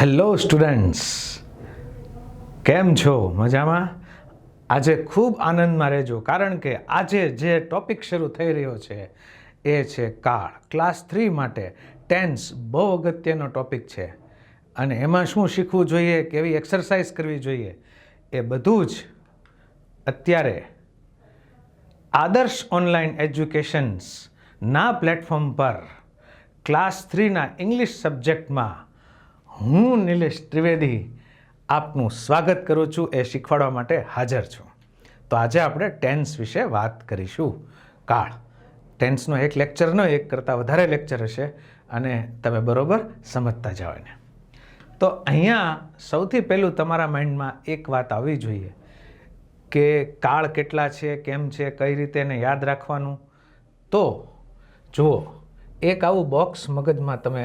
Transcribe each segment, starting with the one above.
Hello students, કેમ છો? મજામાં? આજે ખૂબ આનંદમાં રહેજો, કારણ કે આજે જે ટોપિક શરૂ થઈ રહ્યો છે એ છે કાળ. ક્લાસ 3 માટે ટેન્સ બહુ અગત્યનો ટોપિક છે અને એમાં શું શીખવું જોઈએ, કેવી એક્સરસાઇઝ કરવી જોઈએ, એ બધું જ અત્યારે આદર્શ ઓનલાઈન એજ્યુકેશન્સના પ્લેટફોર્મ પર ક્લાસ 3ના ઇંગ્લિશ સબ્જેક્ટમાં હું નિલેશ ત્રિવેદી આપનું સ્વાગત કરું છું. એ શીખવાડવા માટે હાજર છું. તો આજે આપણે ટેન્સ વિશે વાત કરીશું. કાળ ટેન્સનો એક લેક્ચર ન, એક કરતાં વધારે લેક્ચર હશે અને તમે બરોબર સમજતા જાઓ એને. તો અહીંયા સૌથી પહેલું તમારા માઇન્ડમાં એક વાત આવવી જોઈએ કે કાળ કેટલા છે, કેમ છે, કઈ રીતે એને યાદ રાખવાનું. તો જુઓ, એક આવું બોક્સ મગજમાં તમે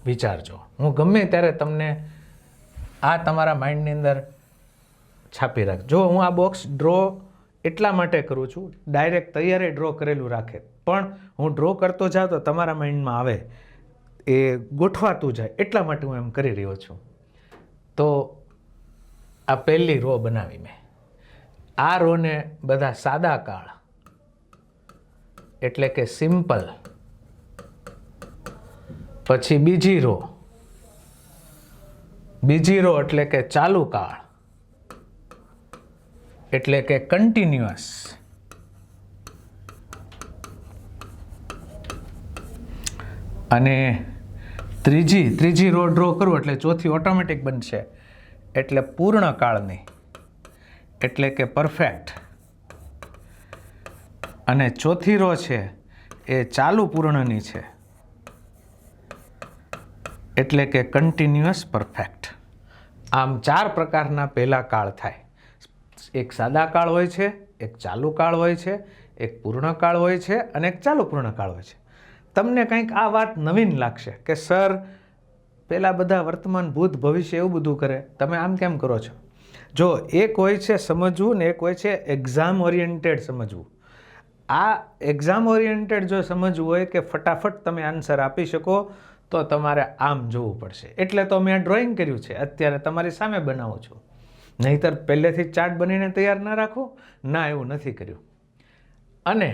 વિચારજો. હું ગમે ત્યારે તમને આ તમારા માઇન્ડની અંદર છાપી રાખ. જો હું આ બોક્સ ડ્રો એટલા માટે કરું છું, ડાયરેક્ટ તૈયારે ડ્રો કરેલું રાખે, પણ હું ડ્રો કરતો જાઉં તો તમારા માઇન્ડમાં આવે, એ ગોઠવાતું જાય, એટલા માટે હું એમ કરી રહ્યો છું. તો આ પહેલી રો બનાવી મેં. આ રોને બધા સાદા કાળ એટલે કે સિમ્પલ. પછી બીજી રો એટલે કે ચાલુ કાળ એટલે કે કન્ટિન્યુઅસ. અને ત્રીજી રો ડ્રો કરું એટલે ચોથી ઓટોમેટિક બનશે, એટલે પૂર્ણ કાળની એટલે કે પરફેક્ટ. અને ચોથી રો છે એ ચાલુ પૂર્ણની છે એટલે કે કન્ટિન્યુઅસ પરફેક્ટ. આમ 4 પ્રકારના પહેલા કાળ થાય. એક સાદા કાળ હોય છે, એક ચાલુ કાળ હોય છે, એક પૂર્ણ કાળ હોય છે અને એક ચાલુ પૂર્ણ કાળ હોય છે. તમને કંઈક આ વાત નવીન લાગશે કે સર પેલા બધા વર્તમાન, ભૂત, ભવિષ્ય એવું બધું કરે, તમે આમ કેમ કરો છો? જો એક હોય છે સમજવું ને એક હોય છે એક્ઝામ ઓરિએન્ટેડ સમજવું. આ એક્ઝામ ઓરિએન્ટેડ જો સમજવું હોય કે ફટાફટ તમે આન્સર આપી શકો, તો તમારે આમ જોવું પડશે. એટલે તો મેં ડ્રોઈંગ કર્યું છે, અત્યારે તમારી સામે બનાવું છું. નહીંતર પહેલેથી ચાર્ટ બનીને તૈયાર ના રાખું ના, એવું નથી કર્યું. અને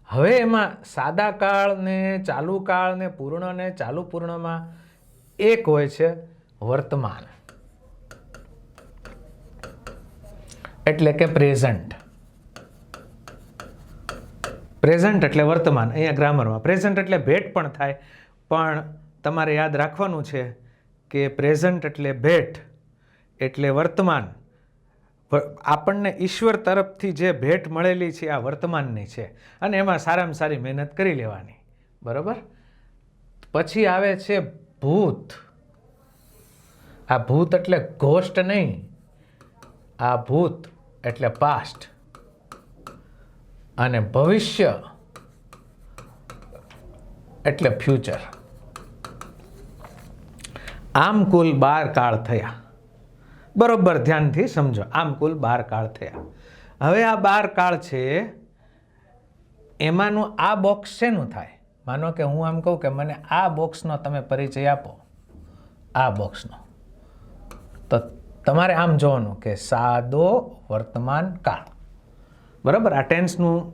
હવે એમાં સાદા કાળ ને ચાલુ કાળ ને પૂર્ણ ને ચાલુ પૂર્ણમાં એક હોય છે વર્તમાન એટલે કે પ્રેઝન્ટ. પ્રેઝન્ટ એટલે વર્તમાન. અહીંયા ગ્રામરમાં પ્રેઝન્ટ એટલે ભેટ પણ થાય, પણ તમારે યાદ રાખવાનું છે કે પ્રેઝન્ટ એટલે ભેટ એટલે વર્તમાન. આપણને ઈશ્વર તરફથી જે ભેટ મળેલી છે આ વર્તમાનની છે અને એમાં સારામાં સારી મહેનત કરી લેવાની, બરાબર? પછી આવે છે ભૂત. આ ભૂત એટલે ઘોસ્ટ નહીં, આ ભૂત એટલે પાસ્ટ. અને ભવિષ્ય એટલે ફ્યુચર. આમ કુલ 12 કાળ થયા. બરોબર ધ્યાનથી સમજો, આમ કુલ 12 કાળ થયા. હવે આ 12 કાળ છે એમાંનું આ બોક્સ શેનું થાય? માનો કે હું આમ કહું કે મને આ બોક્સનો તમે પરિચય આપો, આ બોક્સનો, તો તમારે આમ જોવાનું કે સાદો વર્તમાન કાળ. બરાબર? આ ટેન્સનું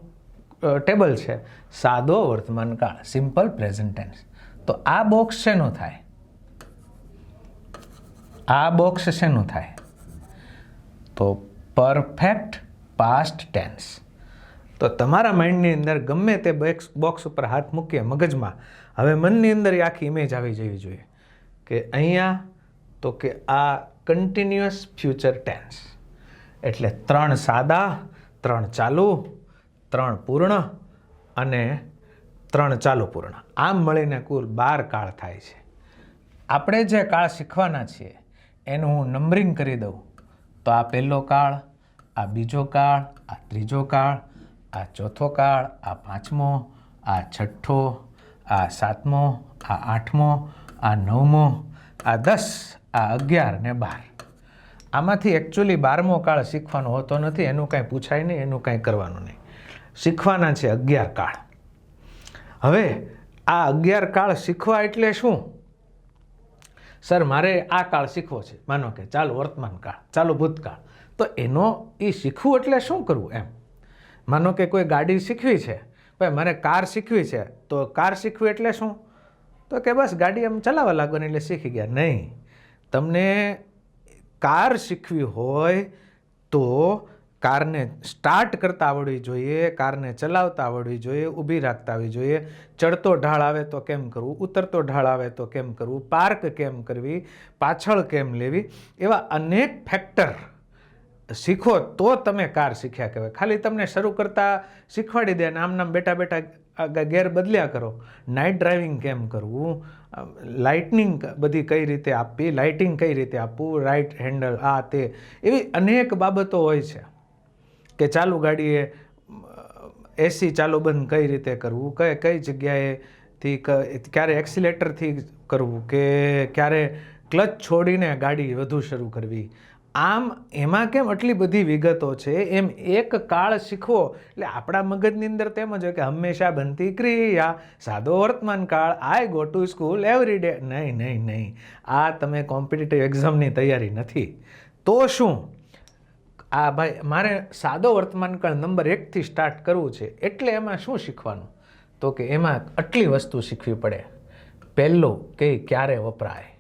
ટેબલ છે, સાદો વર્તમાન કાળ, સિમ્પલ પ્રેઝન્ટ ટેન્સ. તો આ બોક્સ શેનું થાય? આ બોક્સ શેનું થાય? તો પરફેક્ટ પાસ્ટ ટેન્સ. તો તમારા માઇન્ડની અંદર ગમે તે બોક્સ ઉપર હાથ મૂકીએ મગજમાં, હવે મનની અંદર એ આખી ઇમેજ આવી જવી જોઈએ કે અહીંયા તો કે આ કન્ટિન્યુઅસ ફ્યુચર ટેન્સ એટલે 3 સાદા, 3 ચાલુ, 3 પૂર્ણ અને 3 ચાલુ પૂર્ણ. આમ મળીને કુલ 12 કાળ થાય છે. આપણે જે કાળ શીખવાના છીએ એનું હું નંબરિંગ કરી દઉં તો આ પહેલો કાળ, આ બીજો કાળ, આ ત્રીજો કાળ, આ ચોથો કાળ, આ 5મો, આ 6ઠ્ઠો, આ 7મો, આ 8મો, આ 9મો, આ 10, આ 11 ને 12. આમાંથી એકચ્યુઅલી 12મો કાળ શીખવાનો હોતો નથી, એનું કાંઈ પૂછાય નહીં, એનું કાંઈ કરવાનું નહીં. શીખવાના છે 11 કાળ. હવે આ 11 કાળ શીખવા એટલે શું? સર મારે આ કાળ શીખવો છે, માનો કે ચાલુ વર્તમાન કાળ, ચાલુ ભૂતકાળ, તો એનો એ શીખવું એટલે શું કરવું એમ. માનો કે કોઈ ગાડી શીખવી છે, ભાઈ મારે કાર શીખવી છે, તો કાર શીખવી એટલે શું? તો કે બસ ગાડી એમ ચલાવવા લાગો ને એટલે શીખી ગયા. નહીં, તમને કાર શીખવી હોય તો કારને સ્ટાર્ટ કરતા આવડવી જોઈએ, કારને ચલાવતા આવડવી જોઈએ, ઊભી રાખતા આવવી જોઈએ, ચડતો ઢાળ આવે તો કેમ કરવું, ઉતરતો ઢાળ આવે તો કેમ કરવું, પાર્ક કેમ કરવી, પાછળ કેમ લેવી, એવા અનેક ફેક્ટર શીખો તો તમે કાર શીખ્યા કહેવાય. ખાલી તમને શરૂ કરતાં શીખવાડી દે અને આમ બેઠા બેઠા ગેર બદલ્યા કરો. નાઇટ ડ્રાઇવિંગ કેમ કરવું, લાઇટનિંગ બધી કઈ રીતે આપવી, લાઇટિંગ કઈ રીતે આપવું, રાઇટ હેન્ડલ, આ તે, એવી અનેક બાબતો હોય છે કે ચાલુ ગાડીએ એસી ચાલુ બંધ કઈ રીતે કરવું, કઈ જગ્યાએથી ક્યારે એક્સિલેટરથી કરવું કે ક્યારે ક્લચ છોડીને ગાડી વધુ શરૂ કરવી. આમ એમાં કેમ આટલી બધી વિગતો છે, એમ એક કાળ શીખવો એટલે આપણા મગજની અંદર તેમ જ હોય કે હંમેશા બનતી ક્રિયા, સાદો વર્તમાન કાળ, I go to school every day. નહીં નહીં નહીં, આ તમે કોમ્પિટિટિવ એક્ઝામની તૈયારી નથી. તો શું, આ ભાઈ મારે સાદો વર્તમાન કાળ નંબર 1થી સ્ટાર્ટ કરવું છે, એટલે એમાં શું શીખવાનું? તો કે એમાં આટલી વસ્તુ શીખવી પડે. પહેલું કે ક્યારે વપરાય,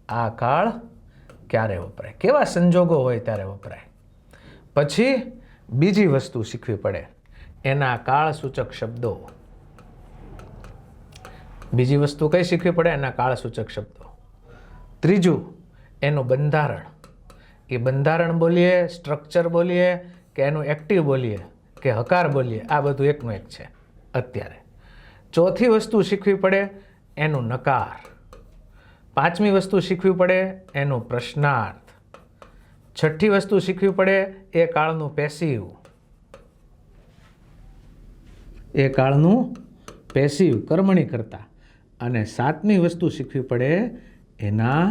આ કાળ ક્યારે વપરાય, કેવા સંજોગો હોય ત્યારે વપરાય. પછી બીજી વસ્તુ શીખવી પડે, એના કાળ સૂચક શબ્દો. બીજી વસ્તુ કઈ શીખવી પડે? એના કાળ સૂચક શબ્દો. ત્રીજું એનું બંધારણ. એ બંધારણ બોલીએ, સ્ટ્રક્ચર બોલીએ કે એનું એક્ટિવ બોલીએ કે હકાર બોલીએ, આ બધું એકનું એક છે અત્યારે. ચોથી વસ્તુ શીખવી પડે એનું નકાર. પાંચમી વસ્તુ શીખવી પડે એનું પ્રશ્નાર્થ. છઠ્ઠી વસ્તુ શીખવી પડે એ કાળનું પેસિવ, એ કાળનું પેસિવ કર્મણી કરતા. અને સાતમી વસ્તુ શીખવી પડે એના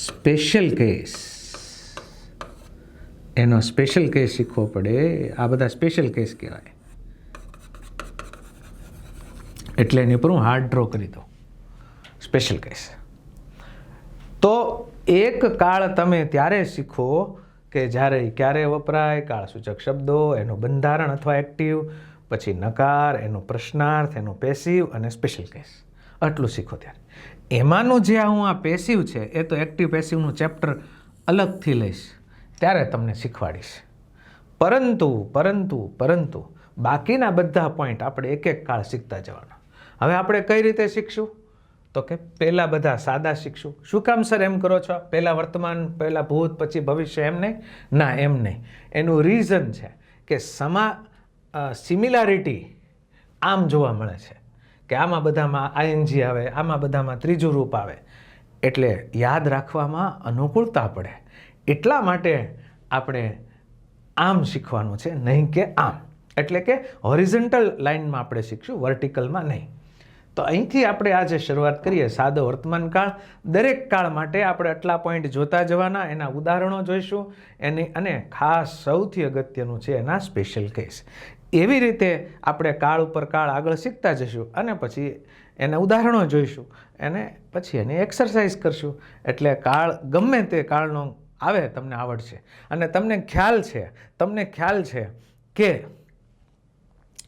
સ્પેશિયલ કેસ, એનો સ્પેશિયલ કેસ શીખવો પડે. આ બધા સ્પેશિયલ કેસ કહેવાય. એટલે એની ઉપર હું હાર્ડ ડ્રો કરી દઉં, સ્પેશિયલ કેસ. તો એક કાળ તમે ત્યારે શીખો કે જ્યારે ક્યારે વપરાય, કાળ સૂચક શબ્દો, એનું બંધારણ અથવા એક્ટિવ, પછી નકાર, એનો પ્રશ્નાર્થ, એનો પેસિવ અને સ્પેશિયલ કેસ. આટલું શીખો ત્યારે. એમાંનું જે હું આ પેસિવ છે એ તો એક્ટિવ પેસિવનું ચેપ્ટર અલગથી લઈશ, ત્યારે તમને શીખવાડીશ. પરંતુ બાકીના બધા પોઈન્ટ આપણે એક એક કાળ શીખતા જવાના. હવે આપણે કઈ રીતે શીખશું? તો કે પહેલાં બધા સાદા શીખશું. શું કામ સર એમ કરો છો? પહેલાં વર્તમાન, પહેલાં ભૂત, પછી ભવિષ્ય, એમ નહીં? ના, એમ નહીં. એનું રીઝન છે કે સિમિલારિટી આમ જોવા મળે છે કે આમાં બધામાં આઈએનજી આવે, આમાં બધામાં ત્રીજું રૂપ આવે, એટલે યાદ રાખવામાં અનુકૂળતા પડે. એટલા માટે આપણે આમ શીખવાનું છે, નહીં કે આમ. એટલે કે હોરિઝોન્ટલ લાઇનમાં આપણે શીખશું, વર્ટિકલમાં નહીં. તો અહીંથી આપણે આજે શરૂઆત કરીએ. સાદો વર્તમાન કાળ, દરેક કાળ માટે આપણે આટલા પોઈન્ટ જોતા જવાના, એના ઉદાહરણો જોઈશું, અને ખાસ સૌથી અગત્યનું છે એના સ્પેશિયલ કેસ. એવી રીતે આપણે કાળ ઉપર કાળ આગળ શીખતા જઈશું અને પછી એના ઉદાહરણો જોઈશું, અને પછી એની એક્સરસાઇઝ કરશું. એટલે કાળ ગમે તે કાળનો આવે તમને આવડશે. અને તમને ખ્યાલ છે કે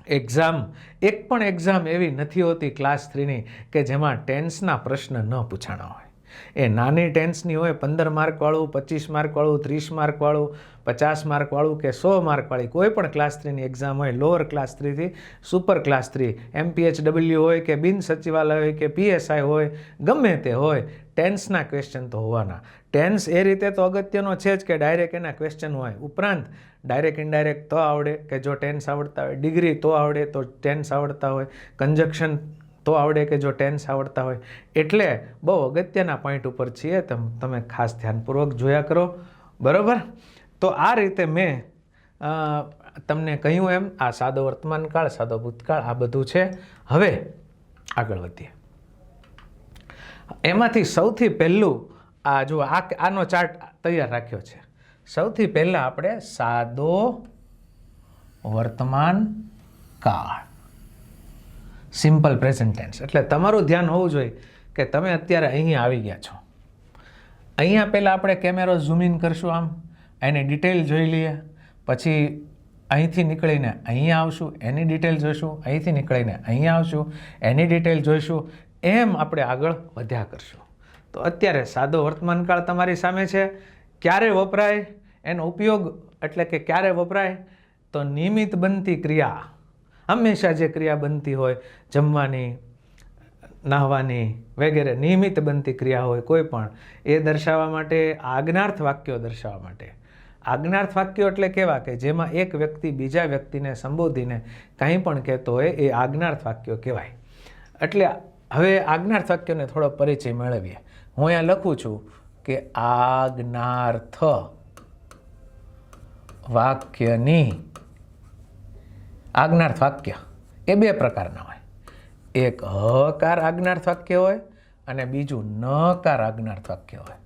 એક પણ એક્ઝામ એવી નથી હોતી ક્લાસ 3ની કે જેમાં ટેન્સના પ્રશ્ન ન પૂછાણા હોય. એ નાની ટેન્સની હોય, 15 માર્કવાળું, 25 માર્કવાળું, 30 માર્કવાળું, 50 માર્કવાળું કે 100 માર્કવાળી કોઈ પણ ક્લાસ 3ની એક્ઝામ હોય, લોઅર ક્લાસ 3થી સુપર ક્લાસ 3, MPHW હોય કે બિન સચિવાલય હોય કે PSI હોય, ગમે તે હોય, ટેન્સના ક્વેશ્ચન તો હોવાના. ટેન્સ એ રીતે તો અગત્યનો છે જ કે ડાયરેક્ટ એના ક્વેશ્ચન હોય, ઉપરાંત ડાયરેક્ટ ઇનડાયરેક્ટ તો આવડે કે જો ટેન્સ આવડતા હોય, ડિગ્રી તો આવડે તો ટેન્સ આવડતા હોય, કન્જક્શન તો આવડે કે જો ટેન્સ આવડતા હોય. એટલે બહુ અગત્યના પોઈન્ટ ઉપર છીએ, તમે ખાસ ધ્યાનપૂર્વક જોયા કરો, બરાબર? તો આ રીતે મેં તમને કહ્યું એમ આ સાદો વર્તમાન કાળ, સાદો ભૂતકાળ, આ બધું છે. હવે આગળ વધીએ. એમાંથી સૌથી પહેલું આ જો આનો ચાર્ટ તૈયાર રાખ્યો છે. સૌથી પહેલાં આપણે સાદો વર્તમાન કાળ, સિમ્પલ પ્રેઝન્ટ ટેન્સ. એટલે તમારું ધ્યાન હોવું જોઈએ કે તમે અત્યારે અહીંયા આવી ગયા છો. અહીંયા પહેલાં આપણે કેમેરો ઝૂમ ઇન કરશું, આમ એની ડિટેલ જોઈ લઈએ, પછી અહીંથી નીકળીને અહીંયા આવશું, એની ડિટેલ જોઈશું, અહીંથી નીકળીને અહીંયા આવશું, એની ડિટેલ જોઈશું, એમ આપણે આગળ વધ્યા કરશું. તો અત્યારે સાદો વર્તમાનકાળ તમારી સામે છે. ક્યારે વપરાય એનો ઉપયોગ, એટલે કે ક્યારે વપરાય, તો નિયમિત બનતી ક્રિયા, હંમેશા જે ક્રિયા બનતી હોય, જમવાની, નાહવાની વગેરે નિયમિત બનતી ક્રિયા હોય કોઈ પણ, એ દર્શાવવા માટે, આજ્ઞાર્થ વાક્યો દર્શાવવા માટે. આજ્ઞાર્થ વાક્યો એટલે કેવા કે જેમાં એક વ્યક્તિ બીજા વ્યક્તિને સંબોધીને કંઈ પણ કહેતો હોય, એ આજ્ઞાર્થ વાક્યો કહેવાય. એટલે હવે આજ્ઞાર્થ વાક્યોને થોડો પરિચય મેળવીએ. હું અહીંયા લખું છું કે આજ્ઞાર્થ વાક્યની, આજ્ઞાર્થ વાક્ય એ બે પ્રકારના હોય. એક હકાર આજ્ઞાર્થ વાક્ય હોય અને બીજું નકાર આજ્ઞાર્થ વાક્ય હોય.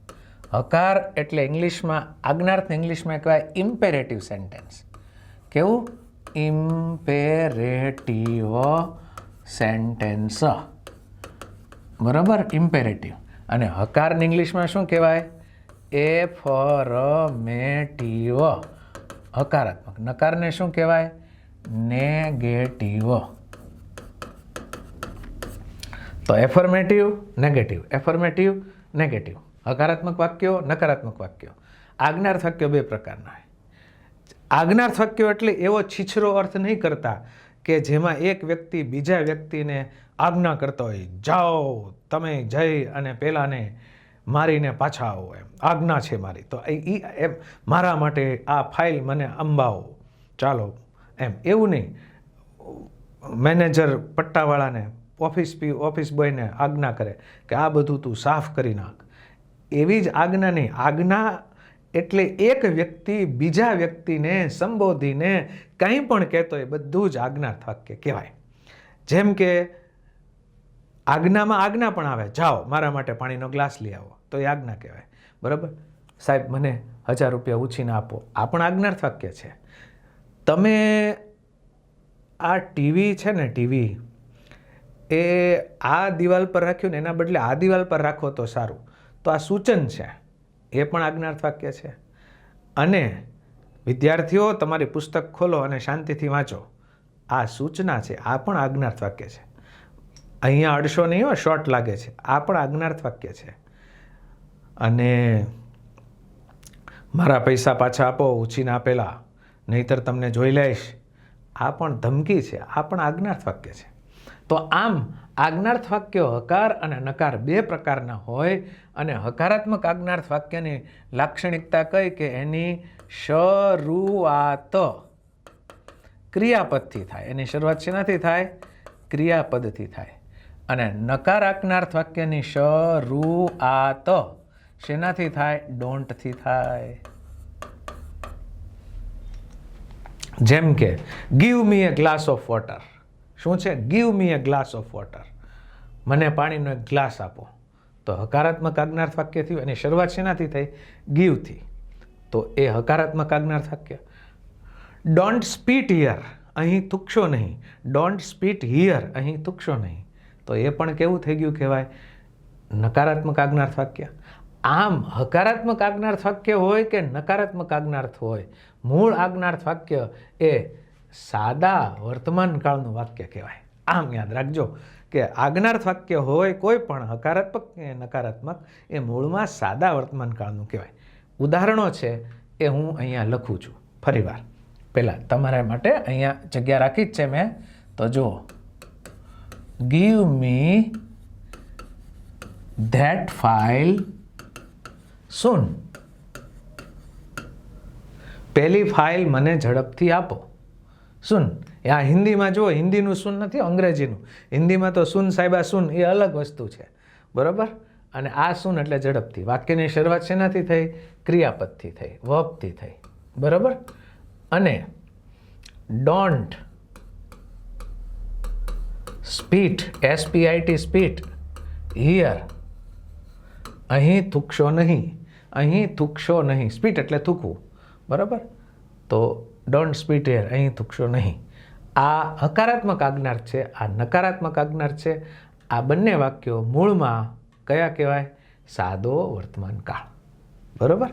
હકાર એટલે ઇંગ્લિશમાં, આજ્ઞાર્થને ઇંગ્લિશમાં કહેવાય ઇમ્પેરેટિવ સેન્ટેન્સ. કેવું? ઇમ્પેરેટિવ સેન્ટેન્સ, બરાબર, ઇમ્પેરેટિવ. અને હકારને ઇંગ્લિશમાં શું કહેવાય? એફર્મેટિવ, હકારાત્મક. નકારને શું કહેવાય? નેગેટિવ. તો એફર્મેટિવ, નેગેટિવ, એફર્મેટિવ, નેગેટિવ, હકારાત્મક વાક્યો, નકારાત્મક વાક્યો. આજ્ઞાર્થ વાક્યો બે પ્રકારના હોય. આજ્ઞાર્થ વાક્યો એટલે એવો છીછરો અર્થ નહીં કરતા કે જેમાં એક વ્યક્તિ બીજા વ્યક્તિને આજ્ઞા કરતો હોય, જાઓ તમે જઈ અને પેલાને મારીને પાછા આવો, એમ આજ્ઞા છે મારી, તો એમ મારા માટે આ ફાઇલ મને અંબાવો, ચાલો, એમ. એવું નહીં. મેનેજર પટ્ટાવાળાને, ઓફિસ બોયને આજ્ઞા કરે કે આ બધું તું સાફ કરી નાખ, એવી જ આજ્ઞા નહીં. આજ્ઞા એટલે એક વ્યક્તિ બીજા વ્યક્તિને સંબોધીને કંઈ પણ કહેતો હોય, બધું જ આજ્ઞાર્થ વાક્ય કહેવાય. જેમ કે આજ્ઞામાં આજ્ઞા પણ આવે, જાઓ મારા માટે પાણીનો ગ્લાસ લઈ આવો, તો એ આજ્ઞા કહેવાય, બરાબર. સાહેબ મને 1000 રૂપિયા ઉછીને આપો, આ પણ આજ્ઞાર્થ વાક્ય છે. તમે આ ટીવી છે ને, ટીવી એ આ દિવાલ પર રાખ્યું ને એના બદલે આ દિવાલ પર રાખો તો સારું, તો આ સૂચન છે, એ પણ આજ્ઞાર્થ વાક્ય છે. અને વિદ્યાર્થીઓ, તમારી પુસ્તક ખોલો અને શાંતિથી વાંચો, આ સૂચના છે, આ પણ આજ્ઞાર્થ વાક્ય છે. અહીંયા અડશો નહીં હો, શોર્ટ લાગે છે, આ પણ આજ્ઞાર્થ વાક્ય છે. અને મારા પૈસા પાછા આપો ઉછીને આપેલા, નહીંતર તમને જોઈ લઈશ, આ પણ ધમકી છે, આ પણ આજ્ઞાર્થ વાક્ય છે. તો આમ આજ્ઞાર્થ વાક્યો હકાર અને નકાર બે પ્રકારના હોય. અને હકારાત્મક આજ્ઞાર્થ વાક્યની લાક્ષણિકતા કઈ કે એની શરૂઆત ક્રિયાપદથી થાય. એની શરૂઆત શેનાથી થાય? ક્રિયાપદથી થાય. અને નકાર આજ્ઞાર્થ વાક્યની શરૂઆત શેનાથી થાય? ડોન્ટથી થાય. જેમ કે give me A glass of water. શું છે? Give me A glass of water, મને પાણીનો એક ગ્લાસ આપો. તો હકારાત્મક આજ્ઞાર્થ વાક્ય થયું. એની શરૂઆત શેનાથી થઈ? ગીવથી. તો એ હકારાત્મક આજ્ઞાર્થ વાક્ય. ડોન્ટ સ્પીટ હિયર, અહીં થૂકશો નહીં. ડોન્ટ સ્પીટ હિયર, અહીં થૂકશો નહીં. તો એ પણ કેવું થઈ ગયું કહેવાય? નકારાત્મક આજ્ઞાર્થ વાક્ય. આમ હકારાત્મક આજ્ઞાર્થ વાક્ય હોય કે નકારાત્મક આજ્ઞાર્થ હોય, મૂળ આજ્ઞાર્થ વાક્ય એ સાદા વર્તમાન કાળનું વાક્ય કહેવાય. આમ યાદ રાખજો કે આજ્ઞાર્થ વાક્ય હોય કોઈ પણ, હકારાત્મક કે નકારાત્મક, એ મૂળમાં સાદા વર્તમાન કાળનું કહેવાય. ઉદાહરણો છે એ હું અહીંયા લખું છું. ફરીવાર પહેલાં તમારા માટે અહીંયા જગ્યા રાખી જ છે મેં, તો જુઓ. ગીવ મી ધેટ ફાઇલ સૂન. પહેલી ફાઇલ મને ઝડપથી આપો. સુન, આ હિન્દીમાં જુઓ, હિન્દીનું સુન નથી, અંગ્રેજીનું. હિન્દીમાં તો સુન સાહેબા સુન એ અલગ વસ્તુ છે, બરાબર. અને આ સુન એટલે ઝડપથી. વાક્યની શરૂઆત શેનાથી થઈ? ક્રિયાપદથી થઈ, વર્બથી થઈ, બરાબર. અને ડોન્ટ સ્પીટ, SPIT સ્પીટ, હિયર, અહીં થૂકશો નહીં. અહીં થૂકશો નહીં. સ્પીટ એટલે થૂકવું, બરાબર. તો ડોન્ટ સ્પીટ હિયર, અહીં થૂકશો નહીં. આ હકારાત્મક આજ્ઞાર્થ છે, આ નકારાત્મક આજ્ઞાર્થ છે. આ બંને વાક્યો મૂળમાં કયા કહેવાય? સાદો વર્તમાન કાળ. બરાબર?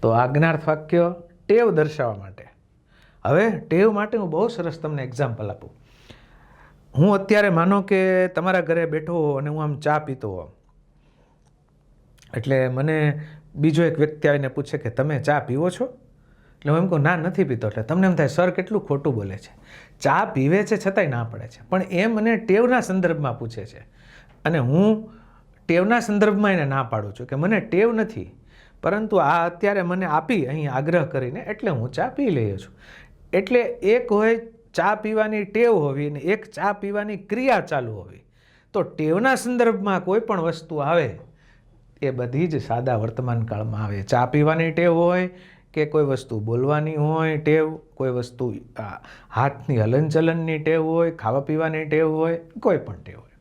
તો આજ્ઞાર્થ વાક્ય ટેવ દર્શાવવા માટે. હવે ટેવ માટે હું બહુ સરસ તમને એક્ઝામ્પલ આપું. હું અત્યારે માનો કે તમારા ઘરે બેઠો હો અને હું આમ ચા પીતો હોઉં, એટલે મને બીજો એક વ્યક્તિ આવીને પૂછે કે તમે ચા પીવો છો? એટલે હું એમ કહું ના, નથી પીતો. એટલે તમને એમ થાય સર કેટલું ખોટું બોલે છે, ચા પીવે છે છતાંય ના પડે છે. પણ એ મને ટેવના સંદર્ભમાં પૂછે છે અને હું ટેવના સંદર્ભમાં એને ના પાડું છું કે મને ટેવ નથી, પરંતુ આ અત્યારે મને આપી અહીં આગ્રહ કરીને એટલે હું ચા પી લઈએ છું. એટલે એક હોય ચા પીવાની ટેવ હોવી અને એક ચા પીવાની ક્રિયા ચાલુ હોવી. તો ટેવના સંદર્ભમાં કોઈ પણ વસ્તુ આવે એ બધી જ સાદા વર્તમાન કાળમાં આવે. ચા પીવાની ટેવ હોય કે કોઈ વસ્તુ બોલવાની હોય ટેવ, કોઈ વસ્તુ હાથની હલનચલનની ટેવ હોય, ખાવા પીવાની ટેવ હોય, કોઈ પણ ટેવ હોય.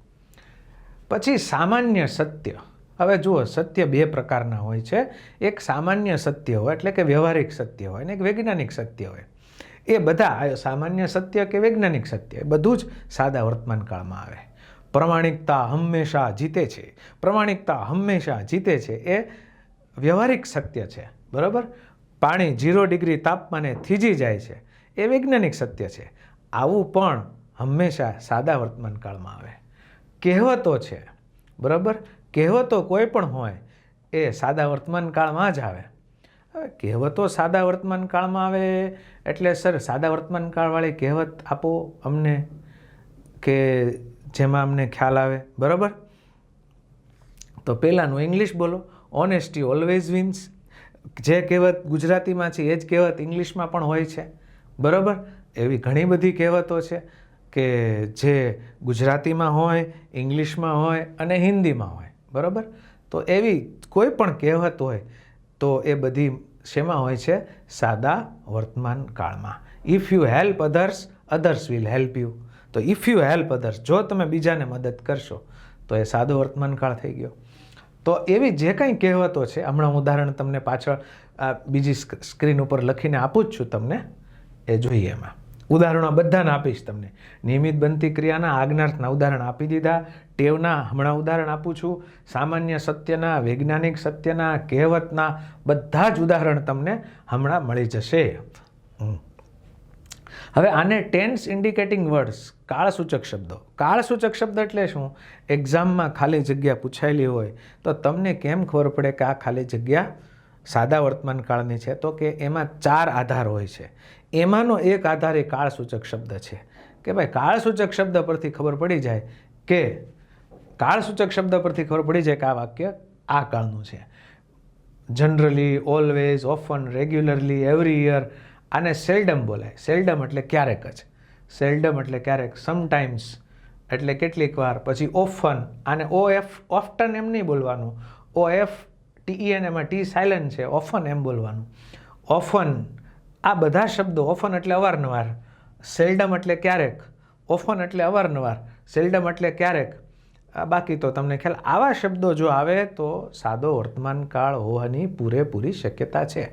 પછી સામાન્ય સત્ય. હવે જુઓ, સત્ય બે પ્રકારના હોય છે. એક સામાન્ય સત્ય હોય એટલે કે વ્યવહારિક સત્ય હોય અને એક વૈજ્ઞાનિક સત્ય હોય. એ બધા સામાન્ય સત્ય કે વૈજ્ઞાનિક સત્ય એ બધું જ સાદા વર્તમાન કાળમાં આવે. પ્રમાણિકતા હંમેશા જીતે છે, પ્રમાણિકતા હંમેશા જીતે છે એ વ્યવહારિક સત્ય છે. બરાબર? પાણી 0 ડિગ્રી તાપમાને થીજી જાય છે એ વૈજ્ઞાનિક સત્ય છે. આવું પણ હંમેશા સાદા વર્તમાન કાળમાં આવે. કહેવતો છે, બરાબર? કહેવતો કોઈ પણ હોય એ સાદા વર્તમાન કાળમાં જ આવે. હવે કહેવતો સાદા વર્તમાન કાળમાં આવે એટલે સર સાદા વર્તમાન કાળવાળી કહેવત આપો અમને કે જેમાં અમને ખ્યાલ આવે. બરાબર? તો પહેલાંનું ઇંગ્લિશ બોલો. Honesty always wins. જે કહેવત ગુજરાતીમાં છે એ જ કહેવત ઇંગ્લિશમાં પણ હોય છે. બરાબર? એવી ઘણી બધી કહેવતો છે કે જે ગુજરાતીમાં હોય, ઇંગ્લિશમાં હોય અને હિન્દીમાં હોય. બરાબર? તો એવી કોઈ પણ કહેવત હોય તો એ બધી શેમાં હોય છે? સાદા વર્તમાન કાળમાં. If you help others, others will help you. તો ઇફ યુ હેલ્પ અધર્સ, જો તમે બીજાને મદદ કરશો તો એ સાદો વર્તમાન કાળ થઈ ગયો. તો એવી જે કંઈ કહેવતો છે, હમણાં ઉદાહરણ તમને પાછળ બીજી સ્ક્રીન ઉપર લખીને આપું જ છું તમને, એ જોઈએ. એમાં ઉદાહરણો બધાના આપીશ તમને. નિયમિત બનતી ક્રિયાના આજ્ઞાર્થના ઉદાહરણ આપી દીધા, ટેવના હમણાં ઉદાહરણ આપું છું, સામાન્ય સત્યના, વૈજ્ઞાનિક સત્યના, કહેવતના બધા જ ઉદાહરણ તમને હમણાં મળી જશે. હવે આને ટેન્સ ઇન્ડિકેટિંગ વર્ડ્સ, કાળસૂચક શબ્દો. કાળસૂચક શબ્દ એટલે શું? એક્ઝામમાં ખાલી જગ્યા પૂછાયેલી હોય તો તમને કેમ ખબર પડે કે આ ખાલી જગ્યા સાદા વર્તમાન કાળની છે? તો કે એમાં 4 આધાર હોય છે. એમાંનો એક આધાર એ કાળસૂચક શબ્દ છે કે ભાઈ કાળસૂચક શબ્દ પરથી ખબર પડી જાય કે કાળસૂચક શબ્દ પરથી ખબર પડી જાય કે આ વાક્ય આ કાળનું છે. Generally, always, often, regularly, every year. આને સેલ્ડમ બોલાય. સેલ્ડમ એટલે ક્યારેક જ. સેલ્ડમ એટલે ક્યારેક. સમટાઈમ્સ એટલે કેટલીક વાર. પછી ઓફન, આને ઓફટન એમ નહીં બોલવાનું. OFTEN એમાં ટી સાયલન્ટ છે. ઓફન એમ બોલવાનું. ઓફન, આ બધા શબ્દો. ઓફન એટલે અવારનવાર, સેલ્ડમ એટલે ક્યારેક, ઓફન એટલે અવારનવાર, સેલ્ડમ એટલે ક્યારેક. બાકી તો તમને ખ્યાલ, આવા શબ્દો જો આવે તો સાદો વર્તમાન કાળ હોવાની પૂરેપૂરી શક્યતા છે.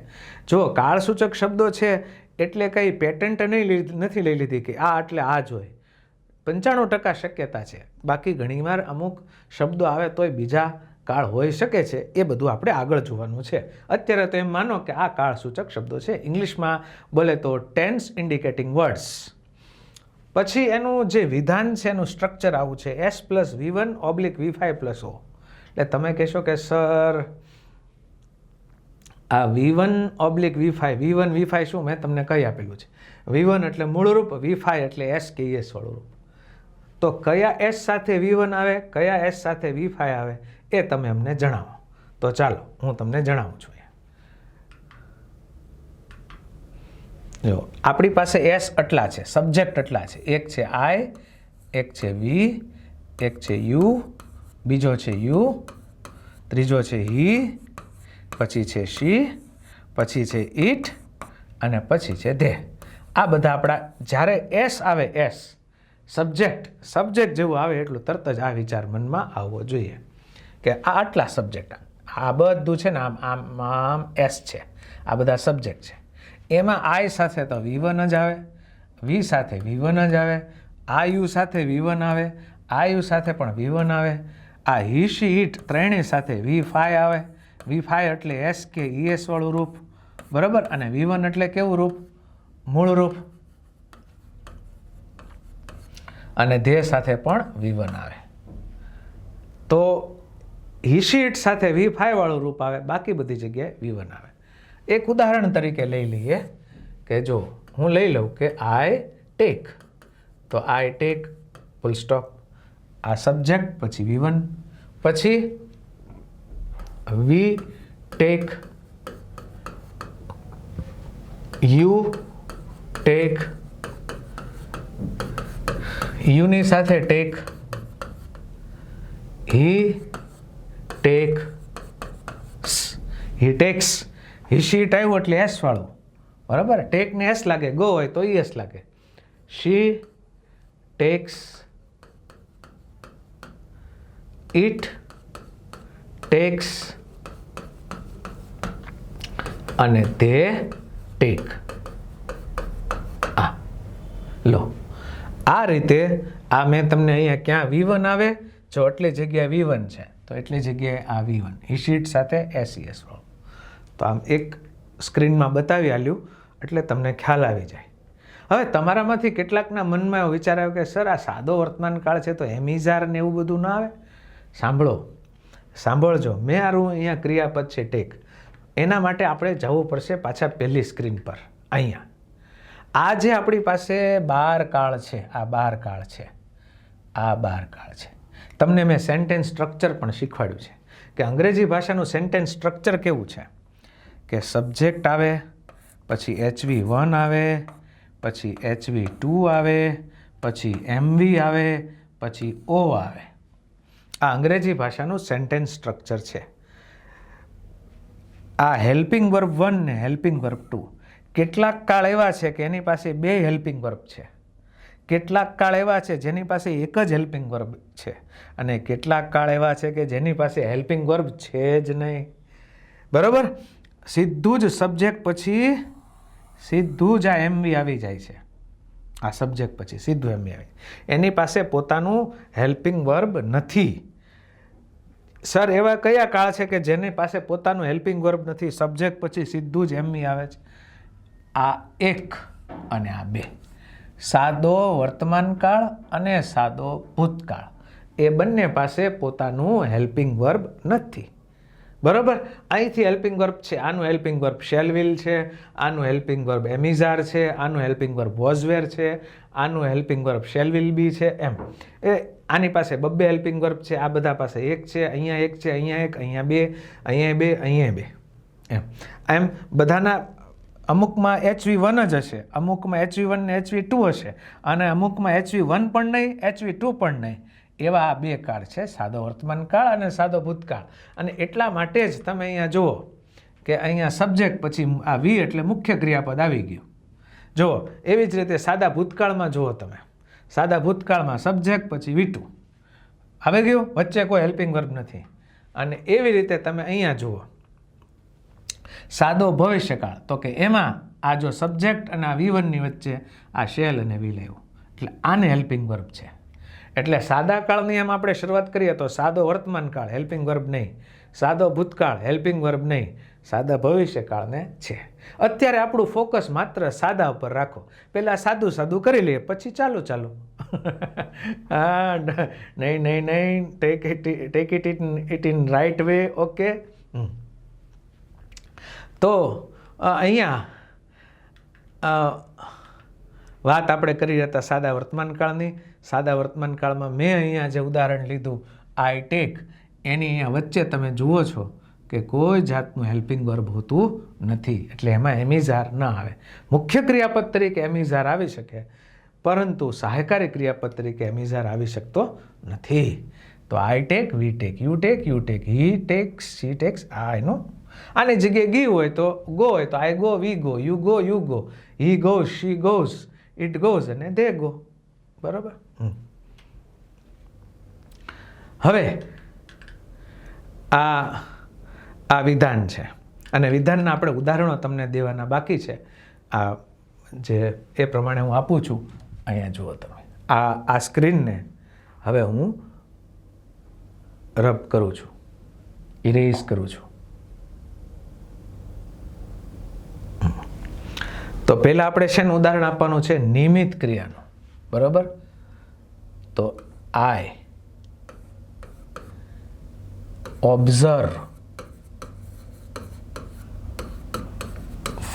જો કાળસૂચક શબ્દો છે એટલે કંઈ પેટન્ટ નથી લઈ લીધી કે આ એટલે આ જ હોય. 95% શક્યતા છે. બાકી ઘણીવાર અમુક શબ્દો આવે તોય બીજા કાળ હોઈ શકે છે. એ બધું આપણે આગળ જોવાનું છે. અત્યારે તો એમ માનો કે આ કાળસૂચક શબ્દો છે. ઇંગ્લિશમાં બોલે તો ટેન્સ ઇન્ડિકેટિંગ વર્ડ્સ. પછી એનું જે વિધાન છે એનું સ્ટ્રક્ચર આવું છે, S+V1/V5+O. એટલે તમે કહેશો કે સર આ V1/V5, V1 V5 શું મેં તમને કહી આપેલું છે. V1 એટલે મૂળરૂપ, V5 એટલે S કે ES વાળું રૂપ. તો કયા S સાથે V1 આવે, કયા S સાથે V5 આવે એ તમે અમને જણાવો. તો ચાલો હું તમને જણાવું છું. જો આપણી પાસે S આટલા છે, સબ્જેક્ટ આટલા છે. એક છે I, એક છે V, એક છે you, બીજો છે you, ત્રીજો છે he, પછી છે she, પછી છે it અને પછી છે they. આ બધા આપણા જ્યારે S આવે, S સબ્જેક્ટ જેવું આવે એટલું તરત જ આ વિચાર મનમાં આવવો જોઈએ કે આ આટલા સબ્જેક્ટ, આ બધું છે ને આમ S છે, આ બધા સબ્જેક્ટ છે. એમાં I સાથે તો V1 જ આવે, V સાથે V1 જ આવે, આ યુ સાથે V1 આવે, આ યુ સાથે પણ V1 આવે, આ હી શી ઇટ ત્રણેય સાથે V5 આવે. V5 એટલે એસ કે ES વાળું રૂપ, બરાબર. અને V1 એટલે કેવું રૂપ? મૂળ રૂપ. અને ધ્યેય સાથે પણ V1 આવે. તો હી શી ઇટ સાથે V5 વાળું રૂપ આવે, બાકી બધી જગ્યાએ V1 આવે. એક ઉદાહરણ તરીકે લઈ લઈએ કે જો હું લઈ લઉં કે આઈ ટેક, તો આઈ ટેક ફૂલ સ્ટોપ, આ સબ્જેક્ટ, પછી V1, પછી વી ટેક, યુ ટેક, યુની સાથે take, he take, he takes, he sheet આવ્યું એટલે એસ વાળું, બરાબર. ટેક ને એસ લાગે, ગો હોય તો ES લાગે. શી ટેક્સ, ઇટ ટેક્સ અને તે ટેક. લો, આ રીતે આ મેં તમને અહીંયા ક્યાં V1 આવે, જો એટલી જગ્યાએ V1 છે તો એટલી જગ્યાએ આ V1 હી શીટ સાથે SES વાળું. તો આમ એક સ્ક્રીનમાં બતાવી આલ્યું એટલે તમને ખ્યાલ આવી જાય. હવે તમારામાંથી કેટલાકના મનમાં એવો વિચાર આવ્યો કે સર આ સાદો વર્તમાન કાળ છે તો એમિઝાર ને એવું બધું ના આવે. સાંભળજો, મેં આરું અહીંયા ક્રિયાપદ છે ટેક, એના માટે આપણે જવું પડશે પાછા પહેલી સ્ક્રીન પર. અહીંયા આ જે આપણી પાસે 12 કાળ છે, આ 12 કાળ છે, આ 12 કાળ છે. તમને મેં સેન્ટેન્સ સ્ટ્રક્ચર પણ શીખવાડ્યું છે કે અંગ્રેજી ભાષાનું સેન્ટેન્સ સ્ટ્રક્ચર કેવું છે કે સબ્જેક્ટ આવે, પછી HV1 આવે, પછી HV2 આવે, પછી MV આવે, પછી O આવે. આ અંગ્રેજી ભાષાનું સેન્ટેન્સ સ્ટ્રક્ચર છે. આ હેલ્પિંગ વર્બ 1 ને હેલ્પિંગ વર્બ 2. કેટલાક કાળ એવા છે કે એની પાસે 2 હેલ્પિંગ વર્બ છે, કેટલાક કાળ એવા છે જેની પાસે એક જ હેલ્પિંગ વર્બ છે, અને કેટલાક કાળ એવા છે કે જેની પાસે હેલ્પિંગ વર્બ છે જ નહીં, બરાબર. સીધું જ સબ્જેક્ટ પછી સીધું જ આ MV આવી જાય છે. આ સબ્જેક્ટ પછી સીધું MV આવી, એની પાસે પોતાનું હેલ્પિંગ વર્બ નથી. સર એવા કયા કાળ છે કે જેની પાસે પોતાનું હેલ્પિંગ વર્બ નથી, સબ્જેક્ટ પછી સીધું જ MV આવે છે? આ 1 અને આ 2. સાદો વર્તમાન કાળ અને સાદો ભૂતકાળ, એ બંને પાસે પોતાનું હેલ્પિંગ વર્બ નથી, બરાબર. અહીંથી હેલ્પિંગ વર્બ છે, આનું હેલ્પિંગ વર્બ શેલ વિલ છે, આનું હેલ્પિંગ વર્બ એમિઝાર છે, આનું હેલ્પિંગ વર્બ વોઝ વેર છે, આનું helping verb shall will be છે. એમ આની પાસે 2 હેલ્પિંગ વર્બ છે, આ બધા પાસે 1 છે, અહીંયા 1 છે, અહીંયા 1, અહીંયા 2, અહીંયા 2, અહીંયા 2. એમ બધાના અમુકમાં HV1 જ હશે, અમુકમાં HV1 ને HV2 હશે, અને અમુકમાં HV1 પણ નહીં, HV2 પણ નહીં. એવા આ 2 કાળ છે, સાદો વર્તમાન કાળ અને સાદો ભૂતકાળ. અને એટલા માટે જ તમે અહીંયા જુઓ કે અહીંયા સબ્જેક્ટ પછી આ V એટલે મુખ્ય ક્રિયાપદ આવી ગયું. જુઓ, એવી જ રીતે સાદા ભૂતકાળમાં જુઓ તમે, સાદા ભૂતકાળમાં સબ્જેક્ટ પછી V2 આવી ગયું, વચ્ચે કોઈ હેલ્પિંગ વર્બ નથી. અને એવી રીતે તમે અહીંયા જુઓ સાદો ભવિષ્યકાળ, તો કે એમાં આ જો સબ્જેક્ટ અને આ V1 ની વચ્ચે આ શેલ અને વિલ આવ્યું, એટલે આને હેલ્પિંગ વર્બ છે. એટલે સાદા કાળની એમ આપણે શરૂઆત કરીએ તો સાદો વર્તમાન કાળ હેલ્પિંગ વર્બ નહીં, સાદો ભૂતકાળ હેલ્પિંગ વર્બ નહીં, સાદા ભવિષ્યકાળને છે. અત્યારે આપણું ફોકસ માત્ર સાદા ઉપર રાખો. પહેલાં સાદું કરી લઈએ, પછી ચાલુ હા, નહીં, take it in right way. Okay. તો અહીંયા વાત આપણે કરી હતા સાદા વર્તમાન કાળની. સાદા વર્તમાન કાળમાં મેં અહીંયા જે ઉદાહરણ લીધું આઈ ટેક, એની અહીંયા વચ્ચે તમે જુઓ છો કે કોઈ જાતનું હેલ્પિંગ વર્બ હોતું નથી, એટલે એમાં એમિઝાર ન આવે. મુખ્ય ક્રિયાપદ તરીકે એમિઝાર આવી શકે, પરંતુ સહાયકારી ક્રિયાપદ તરીકે એમિઝાર આવી શકતો નથી. તો I take, we take, you take, he takes, she takes. આ એનું આની જગ્યાએ ગી હોય તો ગો હોય તો I go, we go, you go, he goes, she goes, it goes અને દે ગો, બરાબર. હવે આ વિધાન છે, અને વિધાનના આપણે ઉદાહરણો તમને દેવાના બાકી છે. આ જે એ પ્રમાણે હું આપું છું. અહીંયા જુઓ તમે આ સ્ક્રીનને હવે હું રબ કરું છું, ઇરેઝ કરું છું. તો પહેલાં આપણે શેનું ઉદાહરણ આપવાનું છે? નિયમિત ક્રિયાનું. બરાબર? તો આઈ ઓબ્ઝર્વ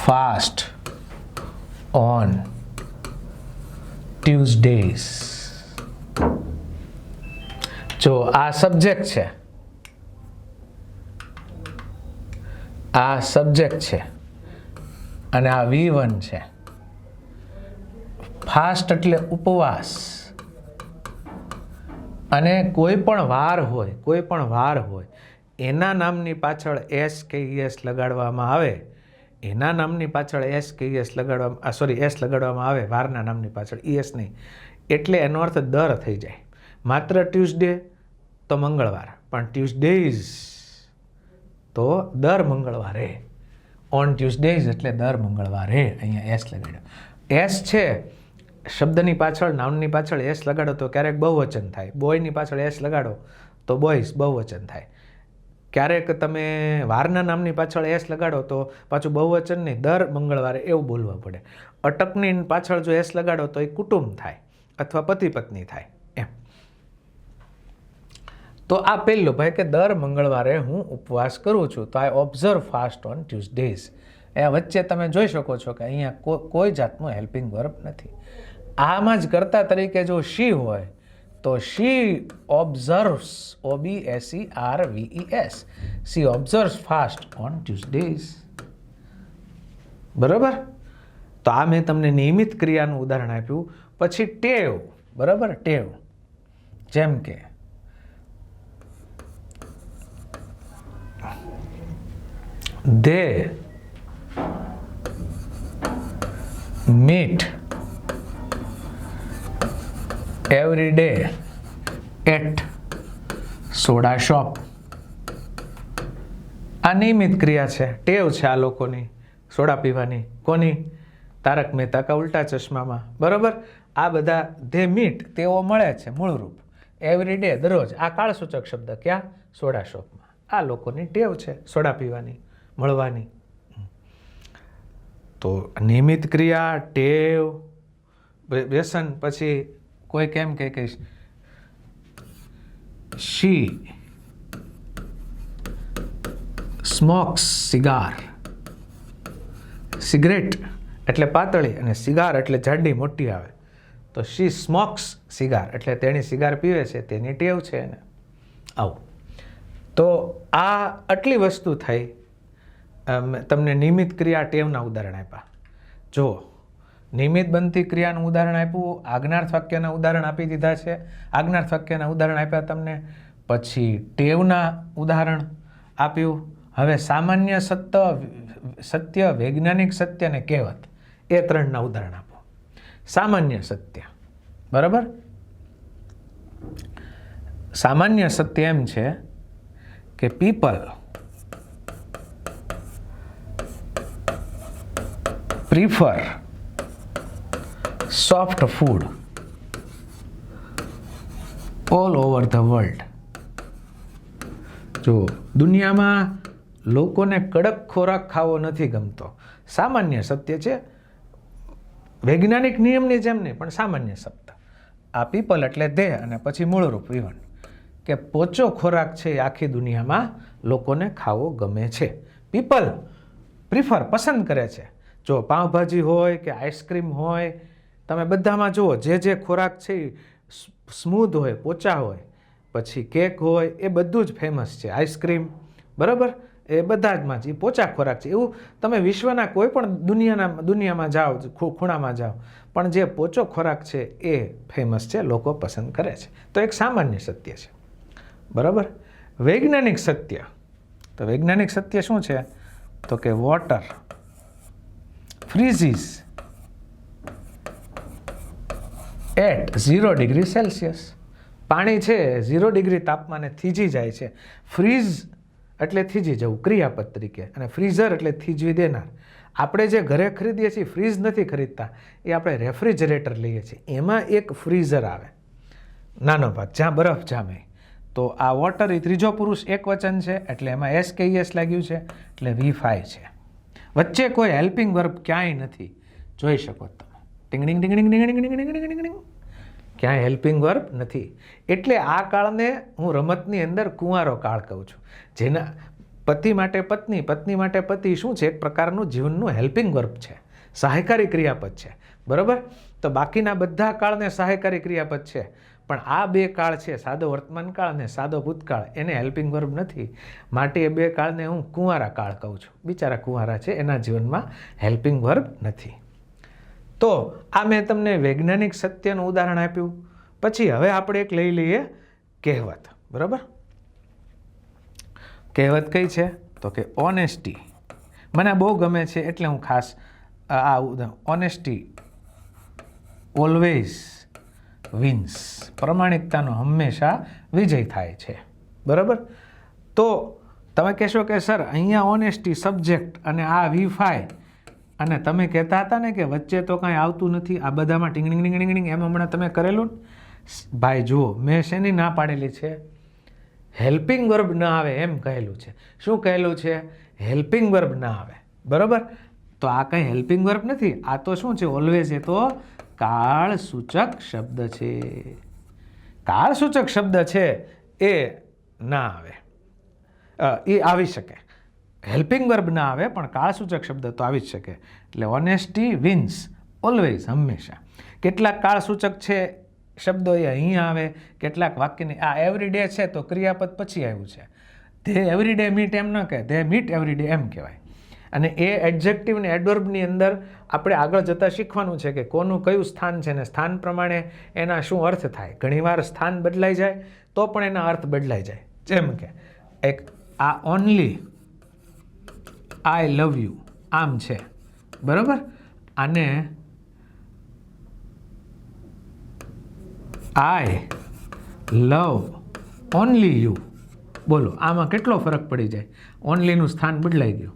ફાસ્ટ ઓન ટ્યુઝડેઝ. જો આ સબ્જેક્ટ છે, આ સબ્જેક્ટ છે અને આ V1 છે. ફાસ્ટ એટલે ઉપવાસ, અને કોઈ પણ વાર હોય એના નામની પાછળ એસ કે એસ લગાડવામાં આવે, એના નામની પાછળ એસ કે એસ લગાડવામાં આવે, વારના નામની પાછળ એસ નહીં, એટલે એનો અર્થ દર થઈ જાય. માત્ર ટ્યુઝડે તો મંગળવાર, પણ ટ્યુઝડેઝ તો દર મંગળવારે. ઓન ટ્યુઝડેઝ એટલે દર મંગળવારે. અહીંયા એસ લગાડ્યો. એસ છે શબ્દની પાછળ, નાઉનની પાછળ એસ લગાડો તો ક્યારેક બહુવચન થાય. બોયની પાછળ એસ લગાડો તો બોયઝ બહુવચન થાય. ક્યારેક તમે વારના નામની પાછળ એસ લગાડો તો પાછું બહુવચન નહીં, દર મંગળવારે એવું બોલવા પડે. અટકની પાછળ જો એસ લગાડો તો એ કુટુંબ થાય અથવા પતિ પત્ની થાય એમ. તો આ પહેલું ભાઈ કે દર મંગળવારે હું ઉપવાસ કરું છું. તો આઈ ઓબ્ઝર્વ ફાસ્ટ ઓન ટ્યુઝડેઝ. એ વચ્ચે તમે જોઈ શકો છો કે અહીંયા કોઈ જાતનું હેલ્પિંગ વર્બ નથી. આમાં જ કર્તા તરીકે જો શી હોય તો શી ઓબ્ઝર્વ્સ, OBSERVES, શી ઓબ્ઝર્વ્સ ફાસ્ટ ઓન ટ્યુઝડેઝ. બરાબર? તો આ મેં તમને નિયમિત ક્રિયાનું ઉદાહરણ આપ્યું. પછી ટેવ. બરાબર? ટેવ જેમ કે they meet every day at soda shop. આ નિયમિત ક્રિયા છે, ટેવ છે આ લોકોની સોડા પીવાની. કોની? તારક મહેતા કા ઉલ્ટા ચશ્મામાં. બરાબર? આ બધા ધે મીટ, તેઓ મળે છે, મૂળરૂપ એવરી ડે, દરરોજ. આ કાળસૂચક શબ્દ ક્યાં? સોડા શોપમાં. આ લોકોની ટેવ છે સોડા પીવાની, મળવાની. તો નિયમિત ક્રિયા, ટેવ, વ્યસન. પછી કોઈ કેમ કે શી સ્મોક્સ સિગાર. સિગરેટ એટલે પાતળી અને સિગાર એટલે જાડી મોટી આવે. તો શી સ્મોક્સ સિગાર એટલે તેણી સિગાર પીવે છે, તેની ટેવ છે એને. આવું. તો આ આટલી વસ્તુ થઈ. તમને નિયમિત ક્રિયા, ટેવના ઉદાહરણ આપ્યા. જો નિયમિત બનતી ક્રિયાનું ઉદાહરણ આપ્યું, આજ્ઞાર્થ વાક્યના ઉદાહરણ આપી દીધા છે. આજ્ઞાર્થ વાક્યના ઉદાહરણ આપ્યા તમને. પછી ટેવના ઉદાહરણ આપ્યું. હવે સામાન્ય સત્ય, વૈજ્ઞાનિક સત્ય અને કહેવત, એ ત્રણના ઉદાહરણ આપો. સામાન્ય સત્ય. બરાબર? સામાન્ય સત્ય એમ છે કે people prefer soft food all over the world. જો દુનિયામાં લોકોને કડક ખોરાક ખાવો નથી ગમતો. સામાન્ય સત્ય છે, વૈજ્ઞાનિક નિયમની જેમ નહીં, પણ સામાન્ય શબ્દ. આ પીપલ એટલે ધે અને પછી મૂળરૂપ વિવન, કે પોચો ખોરાક છે એ આખી દુનિયામાં લોકોને ખાવો ગમે છે. પીપલ પ્રિફર, પસંદ કરે છે. જો પાઉંભાજી હોય કે આઈસ્ક્રીમ હોય, તમે બધામાં જુઓ જે ખોરાક છે એ સ્મૂધ હોય, પોચા હોય. પછી કેક હોય, એ બધું જ ફેમસ છે. આઈસ્ક્રીમ, બરાબર, એ બધા જમાં જ એ પોચા ખોરાક છે. એવું તમે વિશ્વના કોઈ પણ દુનિયામાં જાઓ, ખૂણામાં જાઓ, પણ જે પોચો ખોરાક છે એ ફેમસ છે, લોકો પસંદ કરે છે. તો એક સામાન્ય સત્ય છે. બરાબર? વૈજ્ઞાનિક સત્ય. તો વૈજ્ઞાનિક સત્ય શું છે? તો કે water freezes at 0 degree Celsius. પાણી છે 0 ડિગ્રી તાપમાને થીજી જાય છે. ફ્રીઝ એટલે થીજી જવું, ક્રિયાપદ તરીકે. અને ફ્રીઝર એટલે થીજવી દેનાર. આપણે જે ઘરે ખરીદીએ છીએ, ફ્રીઝ નથી ખરીદતા, એ આપણે રેફ્રિજરેટર લઈએ છીએ. એમાં એક ફ્રીઝર આવે, નાનો ભાગ, જ્યાં બરફ જામે. તો આ વોટર એ ત્રીજો પુરુષ એક વચન છે એટલે એમાં SKES લાગ્યું છે એટલે V5 છે. વચ્ચે કોઈ હેલ્પિંગ વર્બ ક્યાંય નથી, જોઈ શકો તમે. ટીંગડીંગ ટીંગડીંગ ટીંગડીંગ ટીંગડીંગ ટીંગડીંગ, ક્યાંય હેલ્પિંગ વર્બ નથી. એટલે આ કાળને હું રમતની અંદર કુંવારો કાળ કહું છું. જેના પતિ માટે પત્ની, પત્ની માટે પતિ શું છે? એક પ્રકારનું જીવનનું હેલ્પિંગ વર્બ છે, સહાયકારી ક્રિયાપદ છે. બરાબર? તો બાકીના બધા કાળને સહાયકારી ક્રિયાપદ છે, પણ આ બે કાળ છે, સાદો વર્તમાન કાળ અને સાદો ભૂતકાળ, એને હેલ્પિંગ વર્બ નથી. માટે એ બે કાળને હું કુંવારા કાળ કહું છું. બિચારા કુંવારા છે, એના જીવનમાં હેલ્પિંગ વર્બ નથી. તો આ મેં તમને વૈજ્ઞાનિક સત્યનું ઉદાહરણ આપ્યું. પછી હવે આપણે એક લઈ લઈએ કહેવત. બરાબર? કહેવત કઈ છે? તો કે ઓનેસ્ટી. મને બહુ ગમે છે એટલે હું ખાસ આ ઓનેસ્ટી ઓલવેઝ વિન્સ. પ્રમાણિકતાનો હંમેશા વિજય થાય છે. બરાબર? તો તમે કહેશો કે સર અહીંયા ઓનેસ્ટી સબ્જેક્ટ અને આ V5, અને તમે કહેતા હતા ને કે વચ્ચે તો કાંઈ આવતું નથી, આ બધામાં ટીંગડીંગ ટીંગડીંગ ટીંગડીંગ, એમ હમણાં તમે કરેલું ને? ભાઈ જુઓ, મેં શેની ના પાડેલી છે? હેલ્પિંગ વર્બ ના આવે એમ કહેલું છે. શું કહેલું છે? હેલ્પિંગ વર્બ ના આવે. બરાબર? તો આ કંઈ હેલ્પિંગ વર્બ નથી, આ તો શું છે? ઓલવેઝ. એ તો કાળસૂચક શબ્દ છે. કાળસૂચક શબ્દ છે એ ના આવે, એ આવી શકે. હેલ્પિંગ વર્બ ના આવે પણ કાળસૂચક શબ્દ તો આવી જ શકે. એટલે ઓનેસ્ટી વિન્સ ઓલવેઝ, હંમેશા. કેટલાક કાળસૂચક છે શબ્દો એ અહીં આવે, કેટલાક વાક્યની આ એવરીડે છે તો ક્રિયાપદ પછી આવ્યું છે. ધે એવરીડે મીટ એમ ન કહે, ધે મીટ એવરીડે એમ કહેવાય. અને એ એડજેક્ટિવ ને એડવર્બની અંદર આપણે આગળ જતાં શીખવાનું છે કે કોનું કયું સ્થાન છે ને સ્થાન પ્રમાણે એના શું અર્થ થાય. ઘણીવાર સ્થાન બદલાઈ જાય તો પણ એના અર્થ બદલાઈ જાય. જેમ કે એક આ ઓનલી આઈ લવ યુ આમ છે. બરાબર? આને આઈ લવ ઓનલી યુ. બોલો, આમાં કેટલો ફરક પડી જાય? ઓનલીનું સ્થાન બદલાઈ ગયું.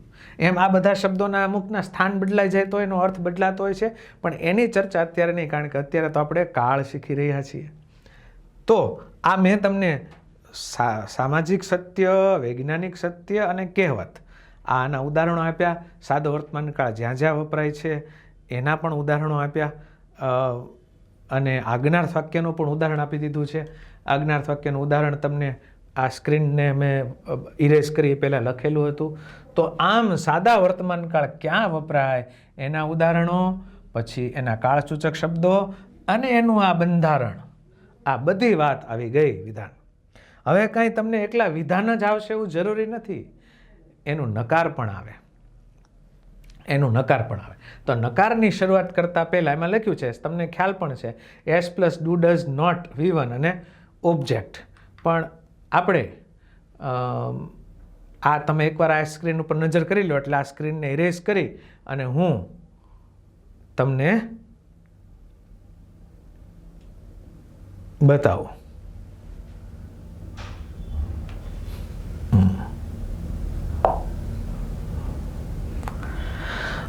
એમ આ બધા શબ્દોના અમુકના સ્થાન બદલાઈ જાય તો એનો અર્થ બદલાતો હોય છે, પણ એની ચર્ચા અત્યારે નહીં, કારણ કે અત્યારે તો આપણે કાળ શીખી રહ્યા છીએ. તો આ મેં તમને સામાજિક સત્ય, વૈજ્ઞાનિક સત્ય અને કહેવત આના ઉદાહરણો આપ્યા. સાદો વર્તમાન કાળ જ્યાં જ્યાં વપરાય છે એના પણ ઉદાહરણો આપ્યા, અને આજ્ઞાર્થ વાક્યનું પણ ઉદાહરણ આપી દીધું છે. આજ્ઞાર્થ વાક્યનું ઉદાહરણ તમને આ સ્ક્રીનને મેં ઇરેઝ કરી પહેલાં લખેલું હતું. તો આમ સાદા વર્તમાન કાળ ક્યાં વપરાય એના ઉદાહરણો, પછી એના કાળસૂચક શબ્દો અને એનું આ બંધારણ, આ બધી વાત આવી ગઈ વિધાન. હવે કાંઈ તમને એકલા વિધાન જ આવશે એવું જરૂરી નથી, એનું નકાર પણ આવે. એનું નકાર પણ આવે. તો નકારની શરૂઆત કરતાં પહેલાં એમાં લખ્યું છે, તમને ખ્યાલ પણ છે, S plus do does not V1 અને ઓબ્જેક્ટ. પણ આપણે આ તમે એકવાર આ સ્ક્રીન ઉપર નજર કરી લો એટલે આ સ્ક્રીનને ઇરેઝ કરી અને હું તમને બતાવું.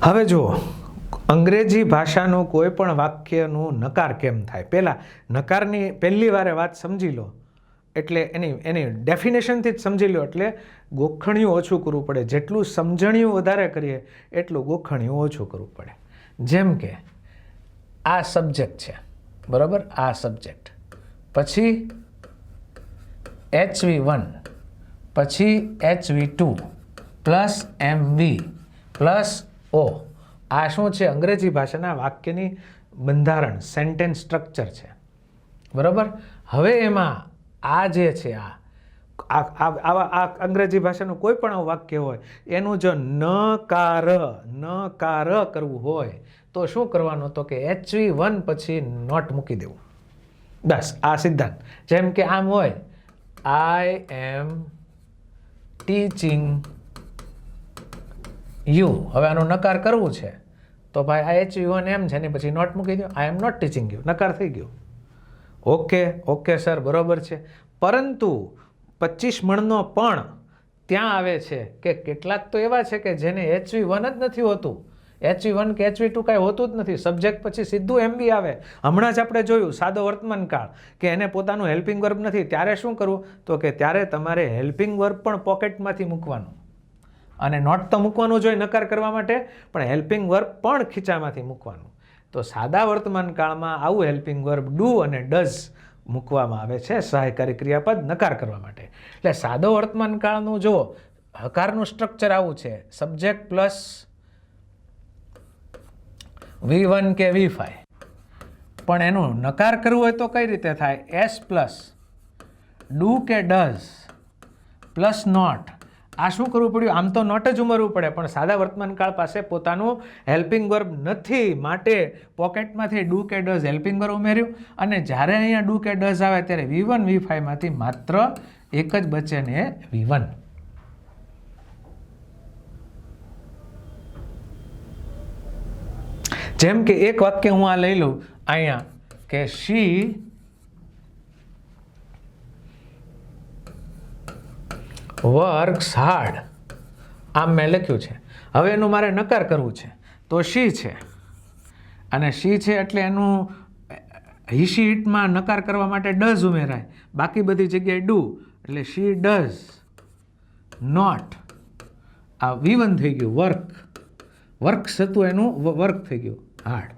હવે જુઓ, અંગ્રેજી ભાષાનું કોઈ પણ વાક્યનું નકાર કેમ થાય, પહેલાં નકારની પહેલી વારે વાત સમજી લો એટલે એની ડેફિનેશનથી જ સમજી લો એટલે ગોખણિયું ઓછું કરવું પડે. જેટલું સમજણિયું વધારે કરીએ એટલું ગોખણિયું ઓછું કરવું પડે. જેમ કે આ સબ્જેક્ટ છે, બરાબર? આ સબ્જેક્ટ, પછી HV1, પછી HV2 plus MV plus O. આ શું છે? અંગ્રેજી ભાષાના વાક્યની બંધારણ, સેન્ટેન્સ સ્ટ્રક્ચર છે. બરાબર? હવે એમાં આ જે છે આ અંગ્રેજી ભાષાનું કોઈ પણ વાક્ય હોય એનું જો નકાર કરવું હોય તો શું કરવાનું? તો કે HV1 પછી નોટ મૂકી દેવું. બસ આ સિદ્ધાંત. જેમ કે આમ હોય, આઈ એમ ટીચિંગ યુ. હવે આનો નકાર કરવું છે તો ભાઈ આ HV1 એમ છે ને પછી નોટ મૂકી દો. આઈ એમ નોટ ટીચિંગ યુ, નકાર થઈ ગયો. ઓકે સર, બરાબર છે. પરંતુ 25 મણનો પણ ત્યાં આવે છે કે કેટલાક તો એવા છે કે જેને HV1 જ નથી હોતું, HV1 કે HV2 કાંઈ હોતું જ નથી. સબ્જેક્ટ પછી સીધું MV આવે. હમણાં જ આપણે જોયું સાદો વર્તમાન કાળ કે એને પોતાનું હેલ્પિંગ વર્બ નથી, ત્યારે શું કરવું? તો કે ત્યારે તમારે હેલ્પિંગ વર્બ પણ પોકેટમાંથી મૂકવાનું, અને નોટ તો મૂકવાનું જોઈએ નકાર કરવા માટે, પણ હેલ્પિંગ વર્બ પણ ખીચામાંથી મૂકવાનું. તો સાદા વર્તમાન કાળમાં આવું હેલ્પિંગ વર્બ ડુ અને ડઝ મૂકવામાં આવે છે સહાયકારી ક્રિયાપદ નકાર કરવા માટે. એટલે સાદો વર્તમાન કાળનું જો હકારનું સ્ટ્રક્ચર આવું છે, સબ્જેક્ટ પ્લસ V1 કે V5, પણ એનું નકાર કરવું હોય તો કઈ રીતે થાય? S પ્લસ ડુ કે ડઝ પ્લસ નોટ. આ શું કરવું પડ્યું? આમ તો નોટ જ ઉમેરવું પડે, પણ સાદા વર્તમાન કાળ પાસે પોતાનું હેલ્પિંગ વર્બ નથી, માટે પોકેટમાંથી ડુ કે ડઝ હેલ્પિંગ વર્બ ઉમેર્યું, અને જ્યારે અહીંયા ડુ કે ડઝ આવે ત્યારે V1 V5 માંથી માત્ર એક જ બચે ને V1. જેમ કે એક વાક્ય હું આ લઈ લઉં અહીંયા કે શી વર્ક્સ હાર્ડ, આમ મેં લખ્યું છે. હવે એનું મારે નકાર કરવું છે તો શી છે, અને શી છે એટલે એનું હિશી હિટમાં નકાર કરવા માટે ડઝ ઉમેરાય, બાકી બધી જગ્યાએ ડુ, એટલે શી ડઝ નોટ. આ V1 થઈ ગયું વર્ક, વર્ક્સ હતું એનું વર્ક થઈ ગયું હાર્ડ.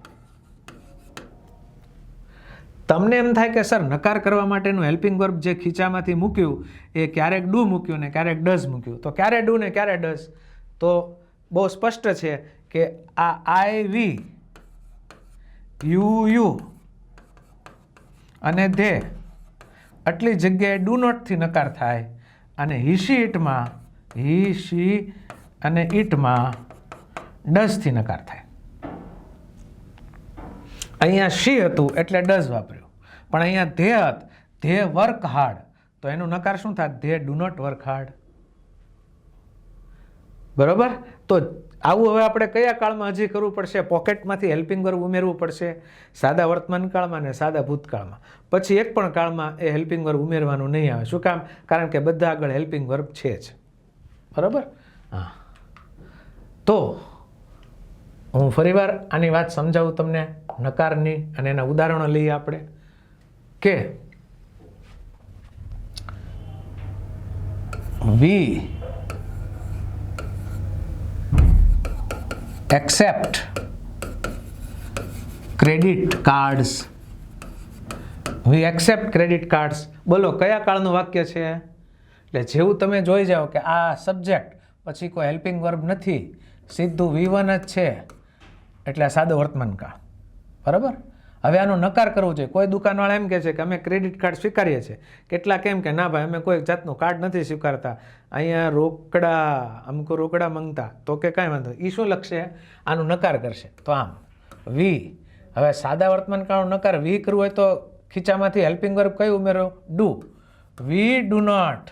તમને એમ થાય કે સર નકાર કરવા માટેનું હેલ્પિંગ વર્બ જે ખીચામાંથી મૂક્યું એ ક્યારેક ડુ મૂક્યું ને ક્યારેક ડઝ મૂક્યું, તો ક્યારે ડુ ને ક્યારે ડઝ? તો બહુ સ્પષ્ટ છે કે આ IV યુ અને ધે આટલી જગ્યાએ ડુ નોટથી નકાર થાય, અને હિશી ઇટમાં હી શી અને ઇટમાં ડઝથી નકાર થાય. અહીંયા શી હતું એટલે ડઝ વાપર્યું, પણ અહીંયા ધે હત, ધે વર્ક હાર્ડ, તો એનું નકાર શું થાય? They do not work hard. બરોબર? તો આવું હવે આપણે કયા કાળમાં હજી કરવું પડશે? પોકેટમાંથી હેલ્પિંગ વર્બ ઉમેરવું પડશે, સાદા વર્તમાન કાળમાં ને સાદા ભૂતકાળમાં. પછી એક પણ કાળમાં એ હેલ્પિંગ વર્બ ઉમેરવાનું નહીં આવે. શું કામ? કારણ કે બધા આગળ હેલ્પિંગ વર્બ છે જ. બરોબર? હા. તો હું ફરીવાર આની વાત સમજાવું તમને નકારની, અને એના ઉદાહરણો લઈએ આપણે કે વી એક્સેપ્ટ ક્રેડિટ કાર્ડ્સ. વી એક્સેપ્ટ ક્રેડિટ કાર્ડ્સ. બોલો કયા કાળનું વાક્ય છે? એટલે જેવું તમે જોઈ જાઓ કે આ સબ્જેક્ટ પછી કોઈ હેલ્પિંગ વર્બ નથી, સીધું V1 જ છે, એટલે આ સાદો વર્તમાન કાળ. બરાબર? હવે આનો નકાર કરવો જોઈએ. કોઈ દુકાનવાળા એમ કહે છે કે અમે ક્રેડિટ કાર્ડ સ્વીકારીએ છીએ, કેટલાક એમ કે ના ભાઈ અમે કોઈ જાતનું કાર્ડ નથી સ્વીકારતા, અહીંયા રોકડા, અમુક રોકડા માંગતા, તો કે કાંઈ વાંધો. એ શું લખશે? આનું નકાર કરશે. તો આમ વી, હવે સાદા વર્તમાન કાળનો નકાર વી કરવું હોય તો ખીચામાંથી હેલ્પિંગ વર્બ કયું ઉમેરો? Do. We do not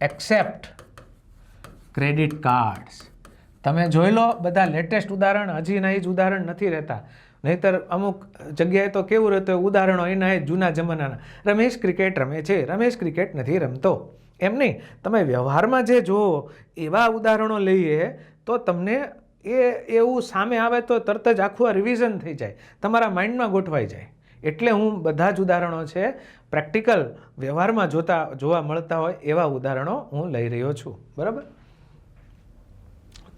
accept credit cards. તમે જોઈ લો બધા લેટેસ્ટ ઉદાહરણ, હજી ના જ ઉદાહરણ નથી રહેતા. નહીંતર અમુક જગ્યાએ તો કેવું રહેતું ઉદાહરણો એના એ જૂના જમાનાના. રમેશ ક્રિકેટ રમે છે, રમેશ ક્રિકેટ નથી રમતો. એમ નહીં, તમે વ્યવહારમાં જે જુઓ એવા ઉદાહરણો લઈએ તો તમને એવું સામે આવે તો તરત જ આખું આ રિવિઝન થઈ જાય, તમારા માઇન્ડમાં ગોઠવાઈ જાય. એટલે હું બધા જ ઉદાહરણો છે પ્રેક્ટિકલ વ્યવહારમાં જોવા મળતા હોય એવા ઉદાહરણો હું લઈ રહ્યો છું. બરાબર?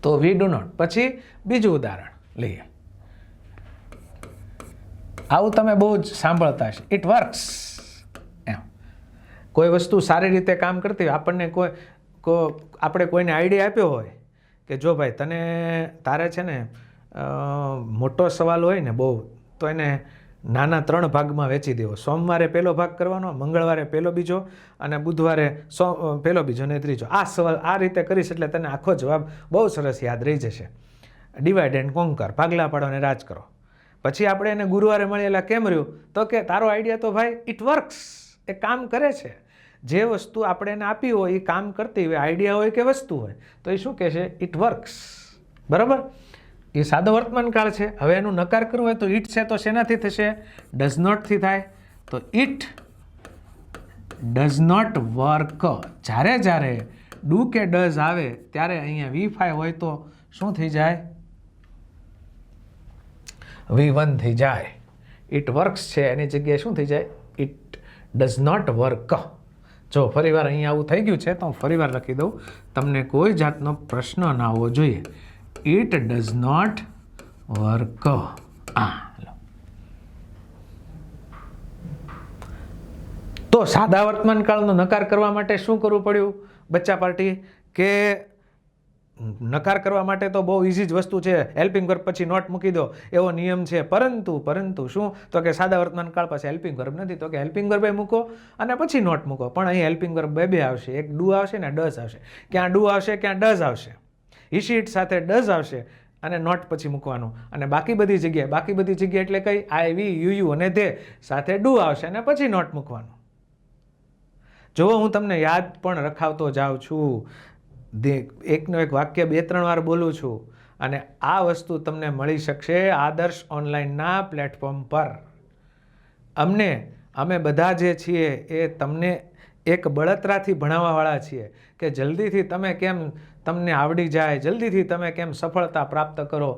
તો વી ડુ નોટ. પછી બીજું ઉદાહરણ લઈએ. આવું તમે બહુ જ સાંભળતા હશે. It works. એમ કોઈ વસ્તુ સારી રીતે કામ કરતી હોય, આપણને આપણે કોઈને આઈડિયા આપ્યો હોય કે જો ભાઈ તારે છે ને મોટો સવાલ હોય ને બહુ, તો એને નાના 3 ભાગમાં વેચી દેવો. સોમવારે પહેલો ભાગ કરવાનો, મંગળવારે પહેલો બીજો, અને બુધવારે પહેલો બીજો ને ત્રીજો. આ સવાલ આ રીતે કરીશ એટલે તને આખો જવાબ બહુ સરસ યાદ રહી જશે. ડિવાઈડ એન્ડ કોન્કર, ભાગલા પાડો અને રાજ કરો. પછી આપણે એને ગુરુવારે મળેલા કેમ રહ્યું? તો કે તારો આઈડિયા તો ભાઈ ઇટ વર્ક્સ, એ કામ કરે છે. જે વસ્તુ આપણે એને આપી હોય એ કામ કરતી હોય, આઈડિયા હોય કે વસ્તુ હોય, તો એ શું કહે છે? It works. બરાબર? એ સાદો વર્તમાન કાળ છે. હવે એનું નકાર કરવું હોય તો ઇટ છે તો શેનાથી થશે? ડઝ નોટથી થાય. તો ઇટ ડઝ નોટ વર્ક. જ્યારે ડુ કે ડઝ આવે ત્યારે અહીંયા V5 હોય તો શું થઈ જાય? V1 થઈ જાય. ઇટ વર્ક્સ છે એની જગ્યાએ શું થઈ જાય? It does not work. જો ફરીવાર અહીંયા આવું થઈ ગયું છે તો હું ફરીવાર લખી દઉં, તમને કોઈ જાતનો પ્રશ્ન ના આવવો જોઈએ. It does not work. તો સાદા વર્તમાન કાળનો નકાર કરવા માટે શું કરવું પડ્યું બચ્ચા પાર્ટી? કે નકાર કરવા માટે તો બહુ ઇઝી જ વસ્તુ છે, હેલ્પિંગ વર્બ પછી નોટ મૂકી દો એવો નિયમ છે. પરંતુ શું? તો કે સાદા વર્તમાન કાળ પાસે હેલ્પિંગ વર્બ નથી, તો કે હેલ્પિંગ વર્બ મૂકો અને પછી નોટ મૂકો. પણ અહીં હેલ્પિંગ વર્બ બે આવશે, એક ડુ આવશે ને ડઝ આવશે. ક્યાં ડુ આવશે, ક્યાં ડઝ આવશે. હી ઇટ સાથે ડઝ આવશે અને નોટ પછી મૂકવાનું. અને બાકી બધી જગ્યાએ એટલે કઈ? આઈ, વી, યુ અને ધે સાથે ડુ આવશે અને પછી નોટ મૂકવાનું. જો હું તમને યાદ પણ રખાવતો જાઉં છું, એકનો એક વાક્ય 2-3 વાર બોલું છું, અને આ વસ્તુ તમને મળી શકશે આદર્શ ઓનલાઈનના પ્લેટફોર્મ પર. અમે બધા જે છીએ એ તમને એક બળતરાથી ભણાવવાવાળા છીએ કે જલ્દીથી તમને આવડી જાય, જલ્દીથી તમે કેમ સફળતા પ્રાપ્ત કરો,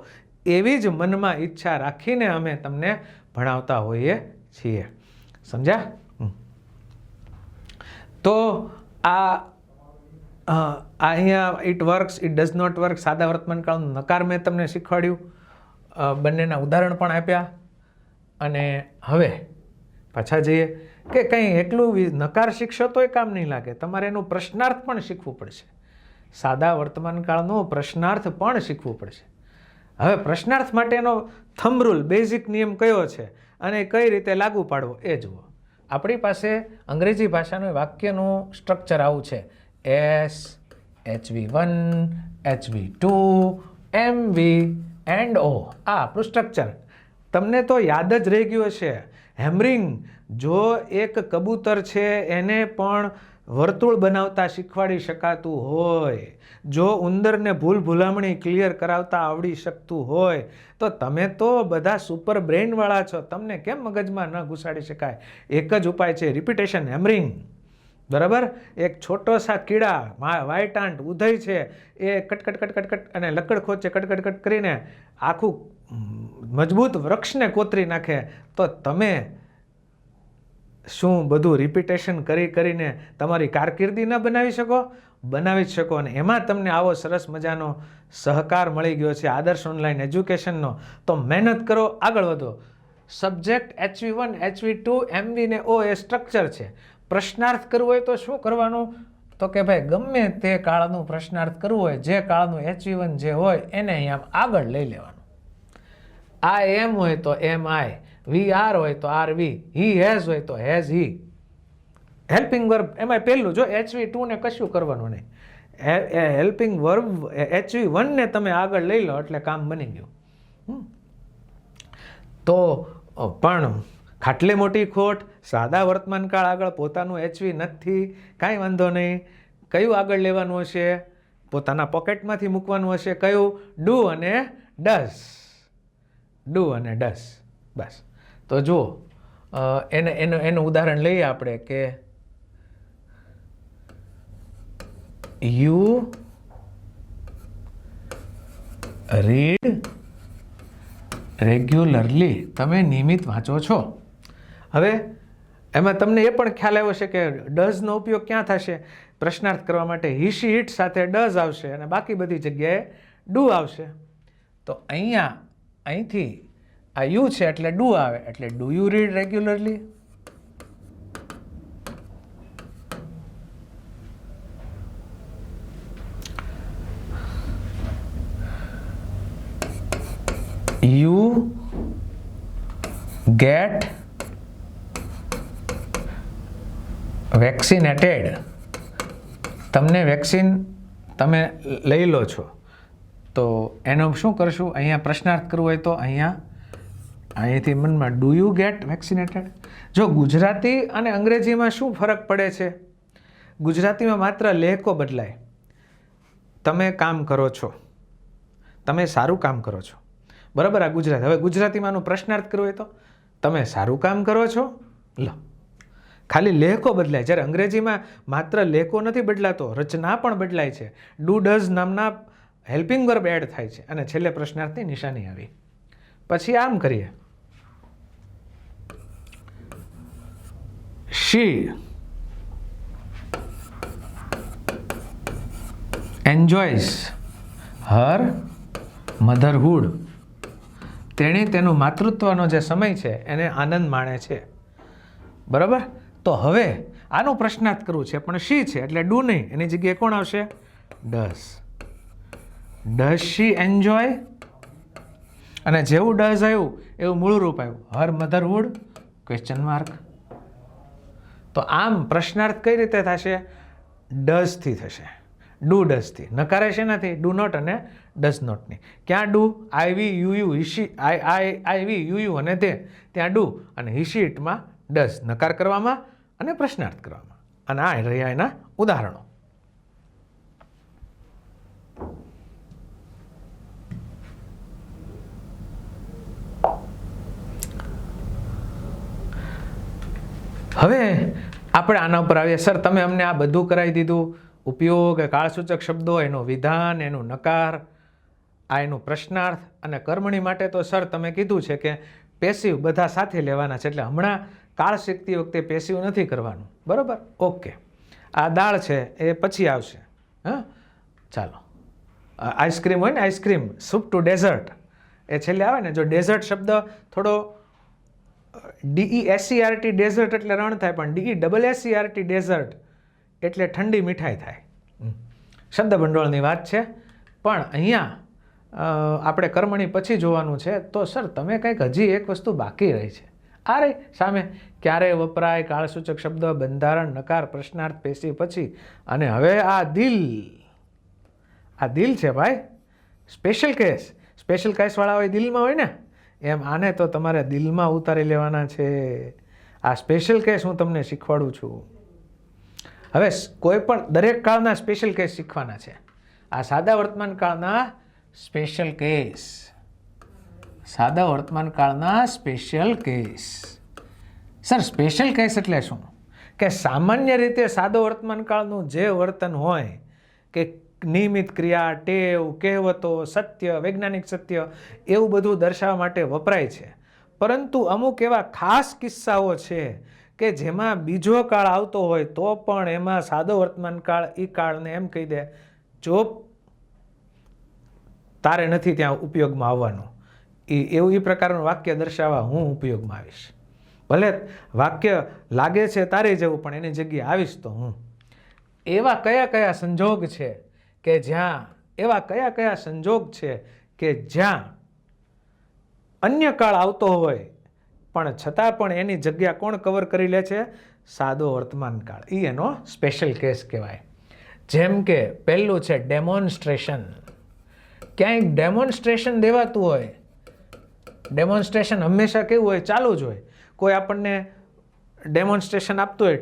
એવી જ મનમાં ઈચ્છા રાખીને અમે તમને ભણાવતા હોઈએ છીએ. સમજ્યા? તો અહીંયા it works, it does not work, સાદા વર્તમાન કાળનો નકાર મેં તમને શીખવાડ્યું, બંનેના ઉદાહરણ પણ આપ્યા. અને હવે પાછા જઈએ કે કંઈ એકલું નકાર શીખશો તોય કામ નહીં લાગે, તમારે એનું પ્રશ્નાર્થ પણ શીખવું પડશે. સાદા વર્તમાન કાળનો પ્રશ્નાર્થ પણ શીખવું પડશે. હવે પ્રશ્નાર્થ માટેનો થંબ રૂલ, બેઝિક નિયમ કયો છે અને કઈ રીતે લાગુ પાડવો એ જુઓ. આપણી પાસે અંગ્રેજી ભાષાનું વાક્યનું સ્ટ્રક્ચર આવું છે: S, HV1, HV2, MV and O. આ આપણું સ્ટ્રક્ચર તમને તો યાદ જ રહી ગયું હશે. હેમરિંગ, જો એક કબૂતર છે એને પણ વર્તુળ બનાવતા શીખવાડી શકાતું હોય, જો ઉંદરને ભૂલામણી ક્લિયર કરાવતા આવડી શકતું હોય, તો તમે તો બધા સુપર બ્રેઇનવાળા છો, તમને કેમ મગજમાં ન ઘુસાડી શકાય? એક જ ઉપાય છે, રિપીટેશન, હેમરિંગ. બરાબર? એક છોટો સા કીડા, વ્હાઇટ આંટ, ઉધઈ છે, એ કટકટ અને લકડ ખોચે કટકટ કરીને આખું મજબૂત વૃક્ષને કોતરી નાખે, તો તમે શું બધું રિપીટેશન કરીને તમારી કારકિર્દી ન બનાવી શકો? બનાવી જ શકો. અને એમાં તમને આવો સરસ મજાનો સહકાર મળી ગયો છે આદર્શ ઓનલાઈન એજ્યુકેશનનો. તો મહેનત કરો, આગળ વધો. સબ્જેક્ટ HV1, HV2, MV ને O એ સ્ટ્રક્ચર છે. પ્રશ્નાર્થ કરવું હોય તો શું કરવાનું? તો કે ભાઈ ગમે તે કાળનું પ્રશ્નાર્થ કરવું હોય, જે કાળનું HV1 જે હોય એને અહીંયા આગળ લઈ લેવાનું. આ એમ હોય તો MI, VR હોય તો RV, હી હેઝ હોય તો હેઝ હી. હેલ્પિંગ વર્બ એમાં પહેલું, જો HV2 ને કશું કરવાનું નહીં, હેલ્પિંગ વર્બ HV1 ને તમે આગળ લઈ લો એટલે કામ બની ગયું. તો પણ ખાટલે મોટી ખોટ, સાદા વર્તમાન કાળ આગળ પોતાનું HV નથી, કાંઈ વાંધો નહીં. કયું આગળ લેવાનું હશે? પોતાના પોકેટમાંથી મૂકવાનું હશે. કયું? ડુ અને ડઝ. ડુ અને ડઝ. બસ. તો જુઓ, એનું ઉદાહરણ લઈએ આપણે કે યુ રીડ રેગ્યુલરલી, તમે નિયમિત વાંચો છો. હવે એમાં તમને એ પણ ખ્યાલ આવ્યો છે કે ડઝનો ઉપયોગ ક્યાં થશે? પ્રશ્નાર્થ કરવા માટે હી, શી, ઇટ સાથે ડઝ આવશે અને બાકી બધી જગ્યાએ ડુ આવશે. તો અહીંથી આ યુ છે એટલે ડુ આવે, એટલે do you read regularly? You get vaccinated, તમને વેક્સિન તમે લઈ લો છો. તો એનો શું કરશું? અહીંયા પ્રશ્નાર્થ કરવું હોય તો અહીંયાથી મનમાં ડુ યુ ગેટ વેક્સિનેટેડ. જો ગુજરાતી અને અંગ્રેજીમાં શું ફરક પડે છે? ગુજરાતીમાં માત્ર લેખો બદલાય. તમે કામ કરો છો, તમે સારું કામ કરો છો. બરાબર? આ ગુજરાતી. હવે ગુજરાતીમાંનું પ્રશ્નાર્થ કરવું હોય તો તમે સારું કામ કરો છો. લો, ખાલી લેખો બદલાય. જ્યારે અંગ્રેજીમાં માત્ર લેખો નથી બદલાતો, રચના પણ બદલાય છે. ડુ ડઝ નામના હેલ્પિંગ વર્બ એડ થાય છે અને છેલ્લે પ્રશ્નાર્થની નિશાની આવી. પછી આમ કરીએ, she enjoys her motherhood. તેણી તેનું માતૃત્વનો જે સમય છે એને આનંદ માણે છે. બરાબર. તો હવે આનો પ્રશ્નાર્થ કરવું છે પણ she છે એટલે ડુ નહીં, એની જગ્યાએ કોણ આવશે? does. does she enjoy? અને જેવું does આવ્યું એવું મૂળ રૂપ આવ્યું her motherhood question mark. તો આમ પ્રશ્નાર્થ કઈ રીતે થશે? does થી થશે, ડુ ડઝ થી. નકારે છે નથી ડુ નોટ અને ડઝ નોટની. ક્યાં do? I we you he she, I we you અને તે, ત્યાં ડુ અને હિશી ઇટમાં ડઝ. નકાર કરવામાં અને પ્રશ્નાર્થ કરવામાં. અને આ રહ્યા એના ઉદાહરણો. હવે આપણે આના ઉપર આવીએ. સર તમે અમને આ બધું કરાવી દીધું, ઉપયોગ, કાળસૂચક શબ્દો, એનું વિધાન, એનું નકાર, આ એનું પ્રશ્નાર્થ અને કર્મણી માટે તો સર તમે કીધું છે કે પેસિવ બધા સાથે લેવાના છે, એટલે હમણાં કાળ શીખતી વખતે પેસિવ નથી કરવાનું. બરાબર? ઓકે. આ દાળ છે એ પછી આવશે. હા, ચાલો. આઈસ્ક્રીમ હોય ને, આઈસ્ક્રીમ, સૂપ ટુ ડેઝર્ટ, એ છેલ્લે આવે ને. જો ડેઝર્ટ શબ્દ થોડો DESERT ડેઝર્ટ એટલે રણ થાય, પણ DESSERT ડેઝર્ટ એટલે ઠંડી મીઠાઈ થાય. શબ્દ ભંડોળની વાત છે. પણ અહીંયા આપણે કર્મણી પછી જોવાનું છે. તો સર તમે કંઈક હજી એક વસ્તુ બાકી રહી છે. આ રહી સામે, ક્યારે વપરાય, કાળસૂચક શબ્દ, બંધારણ, નકાર, પ્રશ્નાર્થ, પેશી પછી. અને હવે આ દિલ, આ દિલ છે ભાઈ, સ્પેશિયલ કેસ. સ્પેશિયલ કેસવાળા હોય દિલમાં હોય ને, એમ આને તો તમારે દિલમાં ઉતારી લેવાના છે. આ સ્પેશિયલ કેસ હું તમને શીખવાડું છું. હવે કોઈ પણ દરેક કાળના સ્પેશિયલ કેસ શીખવાના છે. આ સાદા વર્તમાન કાળના સ્પેશિયલ કેસ, સાદા વર્તમાન કાળના special case. Sir special case એટલે શું? કે સામાન્ય રીતે સાદો વર્તમાન કાળનું જે વર્તન હોય, કે નિયમિત ક્રિયા, ટેવ, કહેવતો, સત્ય, વૈજ્ઞાનિક સત્ય, એવું બધું દર્શાવવા માટે વપરાય છે. પરંતુ અમુક એવા ખાસ કિસ્સાઓ છે કે જેમાં બીજો કાળ આવતો હોય તો પણ એમાં સાદો વર્તમાન કાળ એ કાળને એમ કહી દે, જો તારે નથી ત્યાં ઉપયોગમાં આવવાનું. એવું એ પ્રકારનું વાક્ય દર્શાવવા હું ઉપયોગમાં આવીશ. ભલે વાક્ય લાગે છે તારે જેવું, પણ એની જગ્યાએ આવીશ તો હું. એવા કયા કયા સંજોગ છે કે જ્યાં, એવા કયા કયા સંજોગ છે કે જ્યાં અન્ય કાળ આવતો હોય પણ છતાં પણ એની જગ્યા કોણ કવર કરી લે છે? સાદો વર્તમાન કાળ. એ એનો સ્પેશિયલ કેસ કહેવાય. જેમ કે પહેલું છે ડેમોન્સ્ટ્રેશન. ક્યાંય ડેમોન્સ્ટ્રેશન દેવાતું હોય, ડેમોન્સ્ટ્રેશન હંમેશા કેવું હોય? ચાલુ જ હોય. કોઈ આપણને ડેમોન્સ્ટ્રેશન આપતું હોય,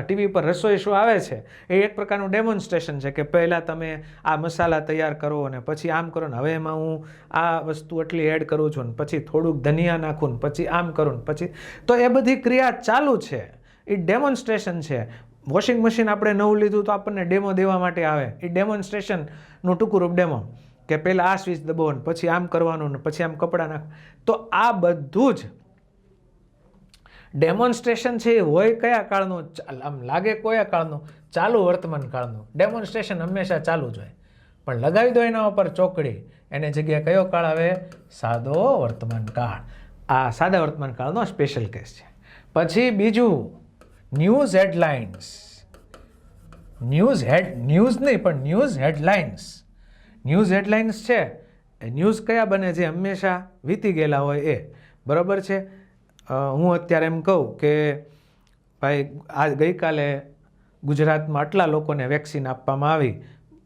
ટીવી પર રસોઈ શો આવે છે, એ એક પ્રકારનું ડેમોન્સ્ટ્રેશન છે કે પહેલાં તમે આ મસાલા તૈયાર કરો અને પછી આમ કરો ને હવે એમાં હું આ વસ્તુ એટલી એડ કરું છું ને પછી થોડુંક ધનિયા નાખું ને પછી આમ કરું ને પછી, તો એ બધી ક્રિયા ચાલુ છે, એ ડેમોન્સ્ટ્રેશન છે. વોશિંગ મશીન આપણે નવું લીધું તો આપણને ડેમો દેવા માટે આવે, એ ડેમોન્સ્ટ્રેશનનું ટૂંકું રૂપ ડેમો, કે પહેલાં આ સ્વિચ દબાવો ને પછી આમ કરવાનું ને પછી આમ કપડાં નાખ. તો આ બધું જ ડેમોન્સ્ટ્રેશન છે. એ હોય કયા કાળનું? આમ લાગે કયા કાળનું? ચાલુ વર્તમાન કાળનું. ડેમોન્સ્ટ્રેશન હંમેશા ચાલુ જ હોય, પણ લગાવી દો એના ઉપર ચોકડી, એને જગ્યાએ કયો કાળ આવે? સાદો વર્તમાન કાળ. આ સાદા વર્તમાન કાળનો સ્પેશિયલ કેસ છે. પછી બીજું ન્યૂઝ હેડલાઇન્સ. ન્યૂઝ નહીં પણ ન્યૂઝ હેડલાઇન્સ. ન્યૂઝ હેડલાઇન્સ છે એ ન્યૂઝ કયા બને? જે હંમેશા વીતી ગયેલા હોય એ. બરાબર છે? હું અત્યારે એમ કહું કે ભાઈ આ ગઈકાલે ગુજરાતમાં આટલા લોકોને વેક્સિન આપવામાં આવી,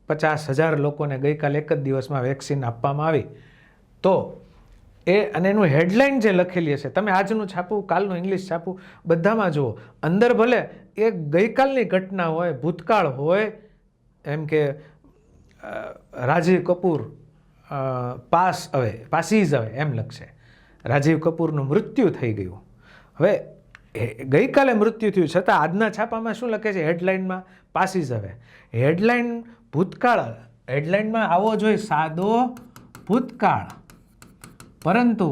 50,000 લોકોને ગઈકાલે એક જ દિવસમાં વેક્સિન આપવામાં આવી. તો એ અને એનું હેડલાઇન જે લખેલી હશે, તમે આજનું છાપું, કાલનું ઇંગ્લિશ છાપું, બધામાં જુઓ, અંદર ભલે એ ગઈકાલની ઘટના હોય, ભૂતકાળ હોય, એમ કે રાજીવ કપૂર પાસીઝ હવે એમ લખશે, રાજીવ કપૂરનું મૃત્યુ થઈ ગયું. હવે ગઈકાલે મૃત્યુ થયું છતાં આજના છાપામાં શું લખે છે? હેડલાઇનમાં પાસીઝ હવે. હેડલાઇન ભૂતકાળ, હેડલાઇનમાં આવો જોઈએ સાદો ભૂતકાળ. પરંતુ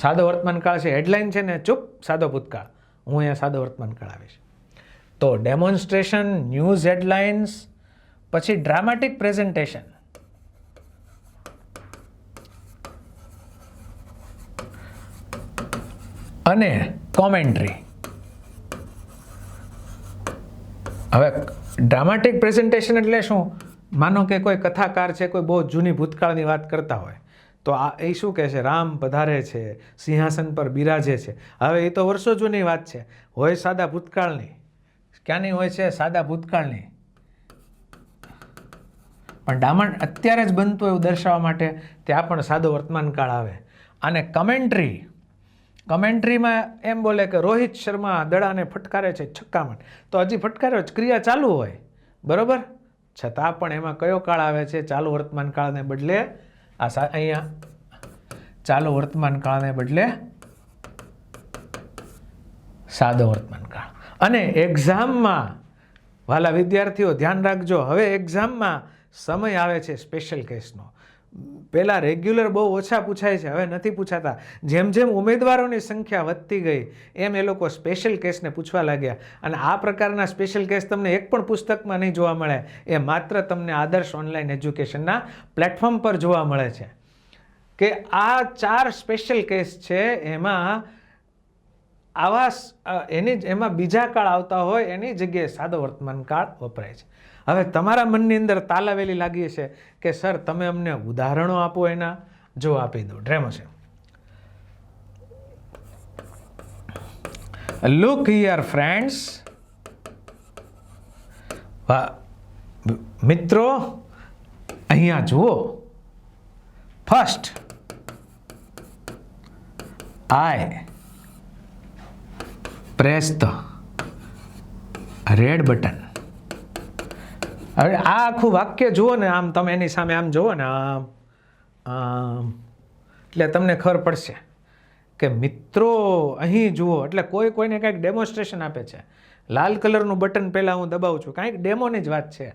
સાદો વર્તમાનકાળ છે, હેડલાઇન છે ને ચૂપ સાદો ભૂતકાળ. હું અહીંયા સાદો વર્તમાનકાળ આવીશ. તો ડેમોન્સ્ટ્રેશન, ન્યૂઝ હેડલાઇન્સ, પછી ડ્રામાટિક પ્રેઝન્ટેશન, અને કોમેન્ટ્રી. હવે ડ્રામાટિક પ્રેઝન્ટેશન એટલે શું? માનો કે કોઈ કથાકાર છે, કોઈ બહુ જૂની ભૂતકાળની વાત કરતા હોય, તો એ શું કહે છે? રામ પધારે છે, સિંહાસન પર બિરાજે છે. હવે એ તો વર્ષો જૂની વાત છે, હોય સાદા ભૂતકાળની. ક્યાંની હોય છે? સાદા ભૂતકાળની. પણ અત્યારે જ બનતું એવું દર્શાવવા માટે ત્યાં પણ સાદો વર્તમાનકાળ આવે. અને કમેન્ટ્રીમાં એમ બોલે કે રોહિત શર્મા દડાને ફટકારે છે છક્કામાં, તો હજી ફટકાર્યો જ, ક્રિયા ચાલુ હોય, બરોબર, છતાં પણ એમાં કયો કાળ આવે છે? ચાલુ વર્તમાનકાળને બદલે અહીંયા ચાલુ વર્તમાનકાળને બદલે સાદો વર્તમાનકાળ. અને એક્ઝામમાં વાલા વિદ્યાર્થીઓ ધ્યાન રાખજો, હવે એક્ઝામમાં સમય આવે છે સ્પેશિયલ કેસનો. પહેલાં રેગ્યુલર બહુ ઓછા પૂછાય છે, હવે નથી પૂછાતા. જેમ જેમ ઉમેદવારોની સંખ્યા વધતી ગઈ એમ એ લોકો સ્પેશિયલ કેસને પૂછવા લાગ્યા. અને આ પ્રકારના સ્પેશિયલ કેસ તમને એક પણ પુસ્તકમાં નહીં જોવા મળે, એ માત્ર તમને આદર્શ ઓનલાઈન એજ્યુકેશનના પ્લેટફોર્મ પર જોવા મળે છે. કે આ 4 સ્પેશિયલ કેસ છે, એમાં એમાં બીજા કાળ આવતા હોય એની જગ્યાએ સાદો વર્તમાન કાળ વપરાય છે. હવે તમારા મનની અંદર તાલાવેલી લાગી છે કે સર તમે અમને ઉદાહરણો આપો એના. જો આપી દો. ડ્રેમો છે. Look here friends. મિત્રો અહીંયા જુઓ. First I press the red button. હવે આ આખું વાક્ય જુઓ ને, આમ તમે એની સામે આમ જુઓ ને, આમ એટલે તમને ખબર પડશે કે મિત્રો અહીં જુઓ. એટલે કોઈને કાંઈક ડેમોન્સ્ટ્રેશન આપે છે. લાલ કલરનું બટન પહેલાં હું દબાવું છું, કાંઈક ડેમોની જ વાત છે.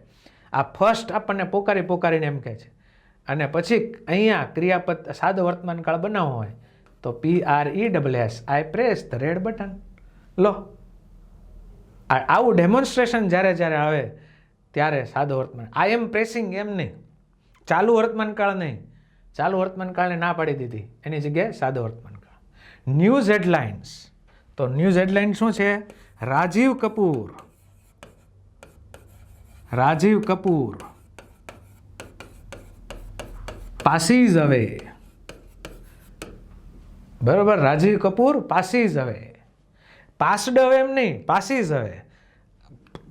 આ ફર્સ્ટ આપણને પોકારીને એમ કહે છે. અને પછી અહીંયા ક્રિયાપદ સાદો વર્તમાન કાળ બનાવવો હોય તો PRESS I press the red button. લો, આવું ડેમોન્સ્ટ્રેશન જ્યારે આવે ત્યારે સાદો વર્તમાન. આઈ એમ પ્રેસિંગ એમ નહીં, ચાલુ વર્તમાન કાળ નહીં. ચાલુ વર્તમાન કાળને ના પાડી દીધી, એની જગ્યાએ સાદો વર્તમાન કાળ. News headlines. તો ન્યૂઝ હેડલાઇન શું છે? રાજીવ કપૂર passes away. બરોબર, રાજીવ કપૂર passes away. પાસ્ડ અવે એમ નહીં, passes away.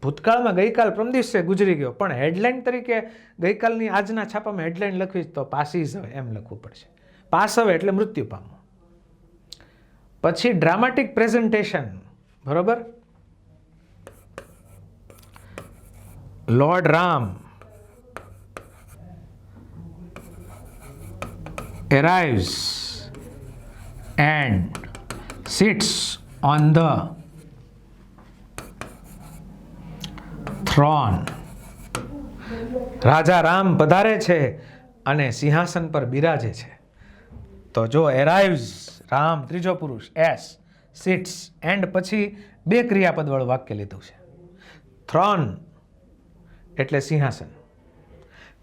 ભૂતકાળમાં ગઈકાલ પરમ દિવસે ગુજરી ગયો, પણ હેડલાઇન તરીકે ગઈકાલની આજના છાપામાં હેડલાઇન લખવી તો passes away એમ લખવું પડશે. પાસ અવે એટલે મૃત્યુ પામવું. પછી ડ્રામાટિક પ્રેઝન્ટેશન. બરોબર, lord Ram arrives and sits on the throne. રાજા રામ પધારે છે અને સિંહાસન પર બિરાજે છે. તો જો arrives રામ ત્રીજો પુરુષ, s sits and પછી 2 ક્રિયાપદ વાળું વાક્ય લીધું છે. throne એટલે સિંહાસન.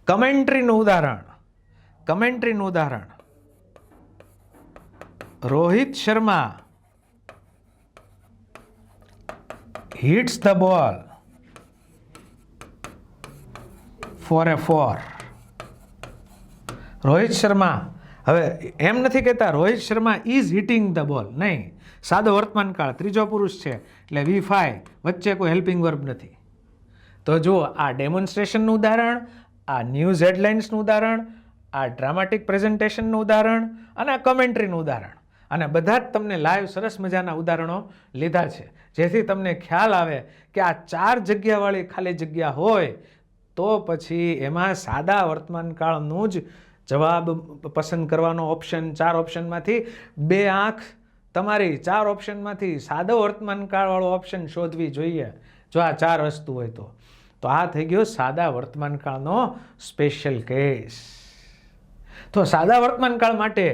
કમેન્ટ્રીનું ઉદાહરણ Rohit Sharma hits the ball for a 4. Rohit Sharma, હવે એમ નથી કહેતા Rohit Sharma is hitting the ball, નહીં. સાદો વર્તમાન કાળ, ત્રીજો પુરુષ છે એટલે V5, વચ્ચે કોઈ હેલ્પિંગ વર્બ નથી. તો જુઓ, આ ડેમોન્સ્ટ્રેશનનું ઉદાહરણ, આ ન્યૂઝ હેડલાઇન્સનું ઉદાહરણ, આ ડ્રામાટિક પ્રેઝન્ટેશનનું ઉદાહરણ અને આ કમેન્ટ્રીનું ઉદાહરણ. અને બધા જ તમને લાઈવ સરસ મજાના ઉદાહરણો લીધા છે, જેથી તમને ખ્યાલ આવે કે આ 4 જગ્યાવાળી ખાલી જગ્યા હોય તો પછી એમાં સાદા વર્તમાન કાળનું જ જવાબ પસંદ કરવાનો ઓપ્શન. 4 ઓપ્શનમાંથી 2 આંખ તમારી 4 ઓપ્શનમાંથી સાદો વર્તમાન કાળવાળો ઓપ્શન શોધવી જોઈએ જો આ 4 વસ્તુ હોય તો આ થઈ ગયો સાદા વર્તમાન કાળનો સ્પેશિયલ કેસ. તો સાદા વર્તમાનકાળ માટે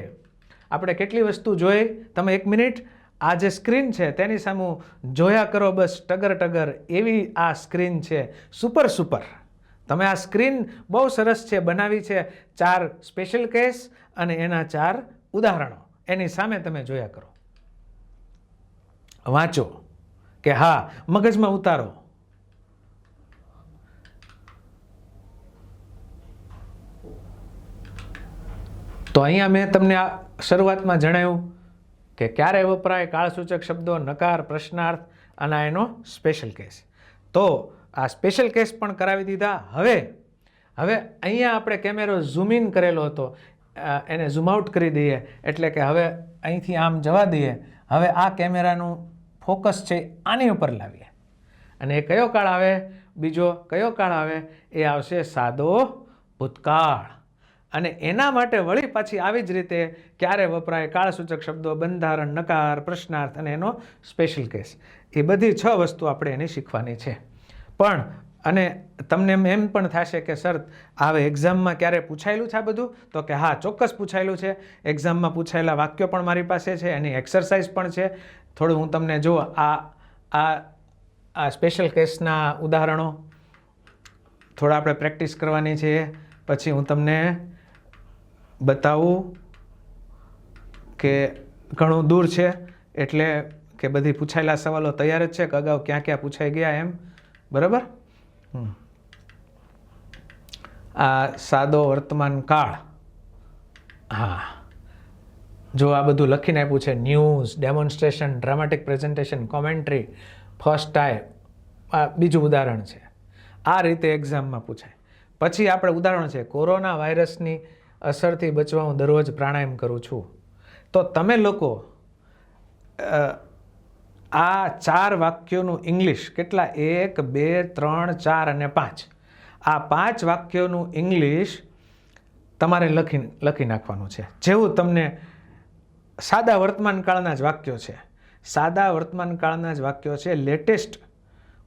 આપણે કેટલી વસ્તુ જોઈ, તમે 1 મિનિટ આ જે સ્ક્રીન છે તેની સામે જોયા કરો, બસ ટગર ટગર એવી આ સ્ક્રીન છે, સુપર સુપર. તમે આ સ્ક્રીન બહુ સરસ છે, બનાવી છે 4 સ્પેશિયલ કેસ અને એના 4 ઉદાહરણો એની સામે તમે જોયા કરો, વાંચો કે હા મગજમાં ઉતારો. તો અહીંયા મેં તમને આ શરૂઆતમાં જણાવ્યું કે ક્યારે વપરાય કાળસૂચક શબ્દો, નકાર, પ્રશ્નાર્થ અને એનો સ્પેશિયલ કેસ. તો આ સ્પેશિયલ કેસ પણ કરાવી દીધા. હવે અહીંયા આપણે કેમેરો ઝૂમ ઇન કરેલો હતો, એને ઝૂમ આઉટ કરી દઈએ, એટલે કે હવે અહીંથી આમ જવા દઈએ. હવે આ કેમેરાનું ફોકસ છે આની ઉપર લાવીએ અને એ કયો કાળ આવે, બીજો કયો કાળ આવે, એ આવશે સાદો ભૂતકાળ. અને એના માટે વળી પાછી આવી જ રીતે ક્યારે વપરાય કાળસૂચક શબ્દો, બંધારણ, નકાર, પ્રશ્નાર્થ અને એનો સ્પેશિયલ કેસ. એ બધી 6 વસ્તુ આપણે એની શીખવાની છે. પણ અને તમને એમ પણ થશે કે સર હવે એક્ઝામમાં ક્યારે પૂછાયેલું છે આ બધું? તો કે હા, ચોક્કસ પૂછાયેલું છે. એક્ઝામમાં પૂછાયેલા વાક્યો પણ મારી પાસે છે, એની એક્સરસાઇઝ પણ છે. થોડું હું તમને જો આ સ્પેશિયલ કેસના ઉદાહરણો થોડા આપણે પ્રેક્ટિસ કરવાની છે, પછી હું તમને બતાવું કે ઘણું દૂર છે, એટલે કે બધી પૂછાયેલા સવાલો તૈયાર જ છે કે અગાઉ ક્યાં ક્યાં પૂછાઈ ગયા એમ. બરાબર. આ સાદો વર્તમાન કાળ, હા જો આ બધું લખીને આપ્યું છે, news, demonstration, dramatic presentation, commentary, first time, આ બીજું ઉદાહરણ છે. આ રીતે એક્ઝામમાં પૂછાય. પછી આપણે ઉદાહરણ છે, કોરોના વાયરસની અસરથી બચવા હું દરરોજ પ્રાણાયામ કરું છું. તો તમે લોકો આ 4 વાક્યોનું ઇંગ્લિશ કેટલા, 1, 2, 3, 4 અને 5, આ 5 વાક્યોનું ઇંગ્લિશ તમારે લખી નાખવાનું છે. જેવું તમને સાદા વર્તમાનકાળના જ વાક્યો છે, સાદા વર્તમાનકાળના જ વાક્યો છે, લેટેસ્ટ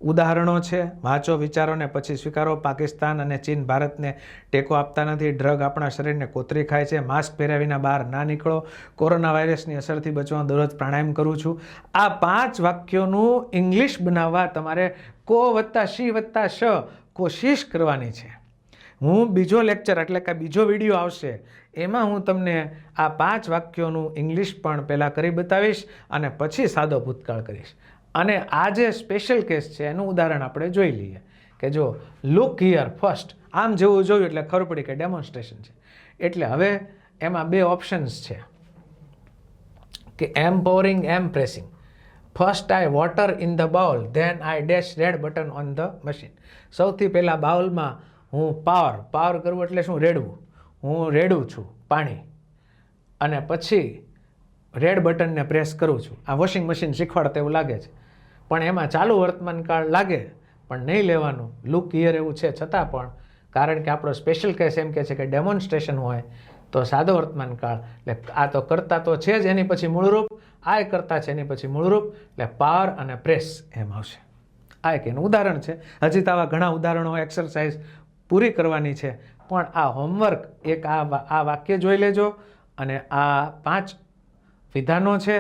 ઉદાહરણો છે. વાંચો, વિચારો ને પછી સ્વીકારો. પાકિસ્તાન અને ચીન ભારતને ટેકો આપતા નથી. ડ્રગ આપણા શરીરને કોતરી ખાય છે. માસ્ક પહેર્યા વિના બહાર ના નીકળો. કોરોના વાયરસની અસરથી બચવા દરરોજ પ્રાણાયામ કરું છું. આ 5 વાક્યોનું ઇંગ્લિશ બનાવવા તમારે કો વત્તા શી વત્તા શ કોશિશ કરવાની છે. હું બીજો લેક્ચર એટલે કે બીજો વિડીયો આવશે, એમાં હું તમને આ 5 વાક્યોનું ઇંગ્લિશ પણ પહેલાં કરી બતાવીશ અને પછી સાદો ભૂતકાળ કરીશ. અને આ જે સ્પેશિયલ કેસ છે એનું ઉદાહરણ આપણે જોઈ લઈએ કે જો લુક હિયર ફર્સ્ટ, આમ જેવું જોયું એટલે ખબર પડી કે ડેમોન્સ્ટ્રેશન છે. એટલે હવે એમાં 2 ઓપ્શન્સ છે કે am pouring, am pressing. First I water in the bowl, then I dash red button on the machine. સૌથી પહેલાં બાઉલમાં હું પાવર કરવું એટલે શું, રેડવું. હું રેડું છું પાણી અને પછી રેડ બટનને પ્રેસ કરું છું. આ વોશિંગ મશીન શીખવાડતા એવું લાગે છે, પણ એમાં ચાલુ વર્તમાનકાળ લાગે, પણ નહીં લેવાનું. લુક હિયર એવું છે છતાં પણ, કારણ કે આપણો સ્પેશિયલ કેસ એમ કહે છે કે ડેમોન્સ્ટ્રેશન હોય તો સાદો વર્તમાનકાળ, એટલે આ તો કરતા તો છે જ, એની પછી મૂળરૂપ, આ કરતા છે એની પછી મૂળરૂપ, એટલે પાવર અને પ્રેસ એમ આવશે. આ એક એનું ઉદાહરણ છે. હજી તો આવા ઘણા ઉદાહરણો, એક્સરસાઇઝ પૂરી કરવાની છે, પણ આ હોમવર્ક એક આ વાક્ય જોઈ લેજો અને આ 5 વિધાનો છે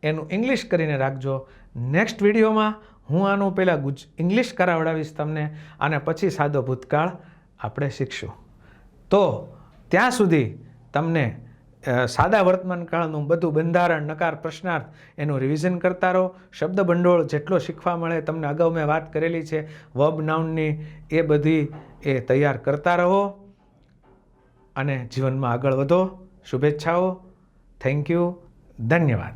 એનું ઇંગ્લિશ કરીને રાખજો. નેક્સ્ટ વિડીયોમાં હું આનું પહેલાં ઇંગ્લિશ કરાવડાવીશ તમને અને પછી સાદો ભૂતકાળ આપણે શીખશું. તો ત્યાં સુધી તમને સાદા વર્તમાનકાળનું બધું બંધારણ, નકાર, પ્રશ્નાર્થ એનું રિવિઝન કરતા રહો. શબ્દ ભંડોળ જેટલો શીખવા મળે, તમને અગાઉ મેં વાત કરેલી છે વર્બ, નાઉનની, એ બધી એ તૈયાર કરતા રહો અને જીવનમાં આગળ વધો. શુભેચ્છાઓ. Thank you. ધન્યવાદ.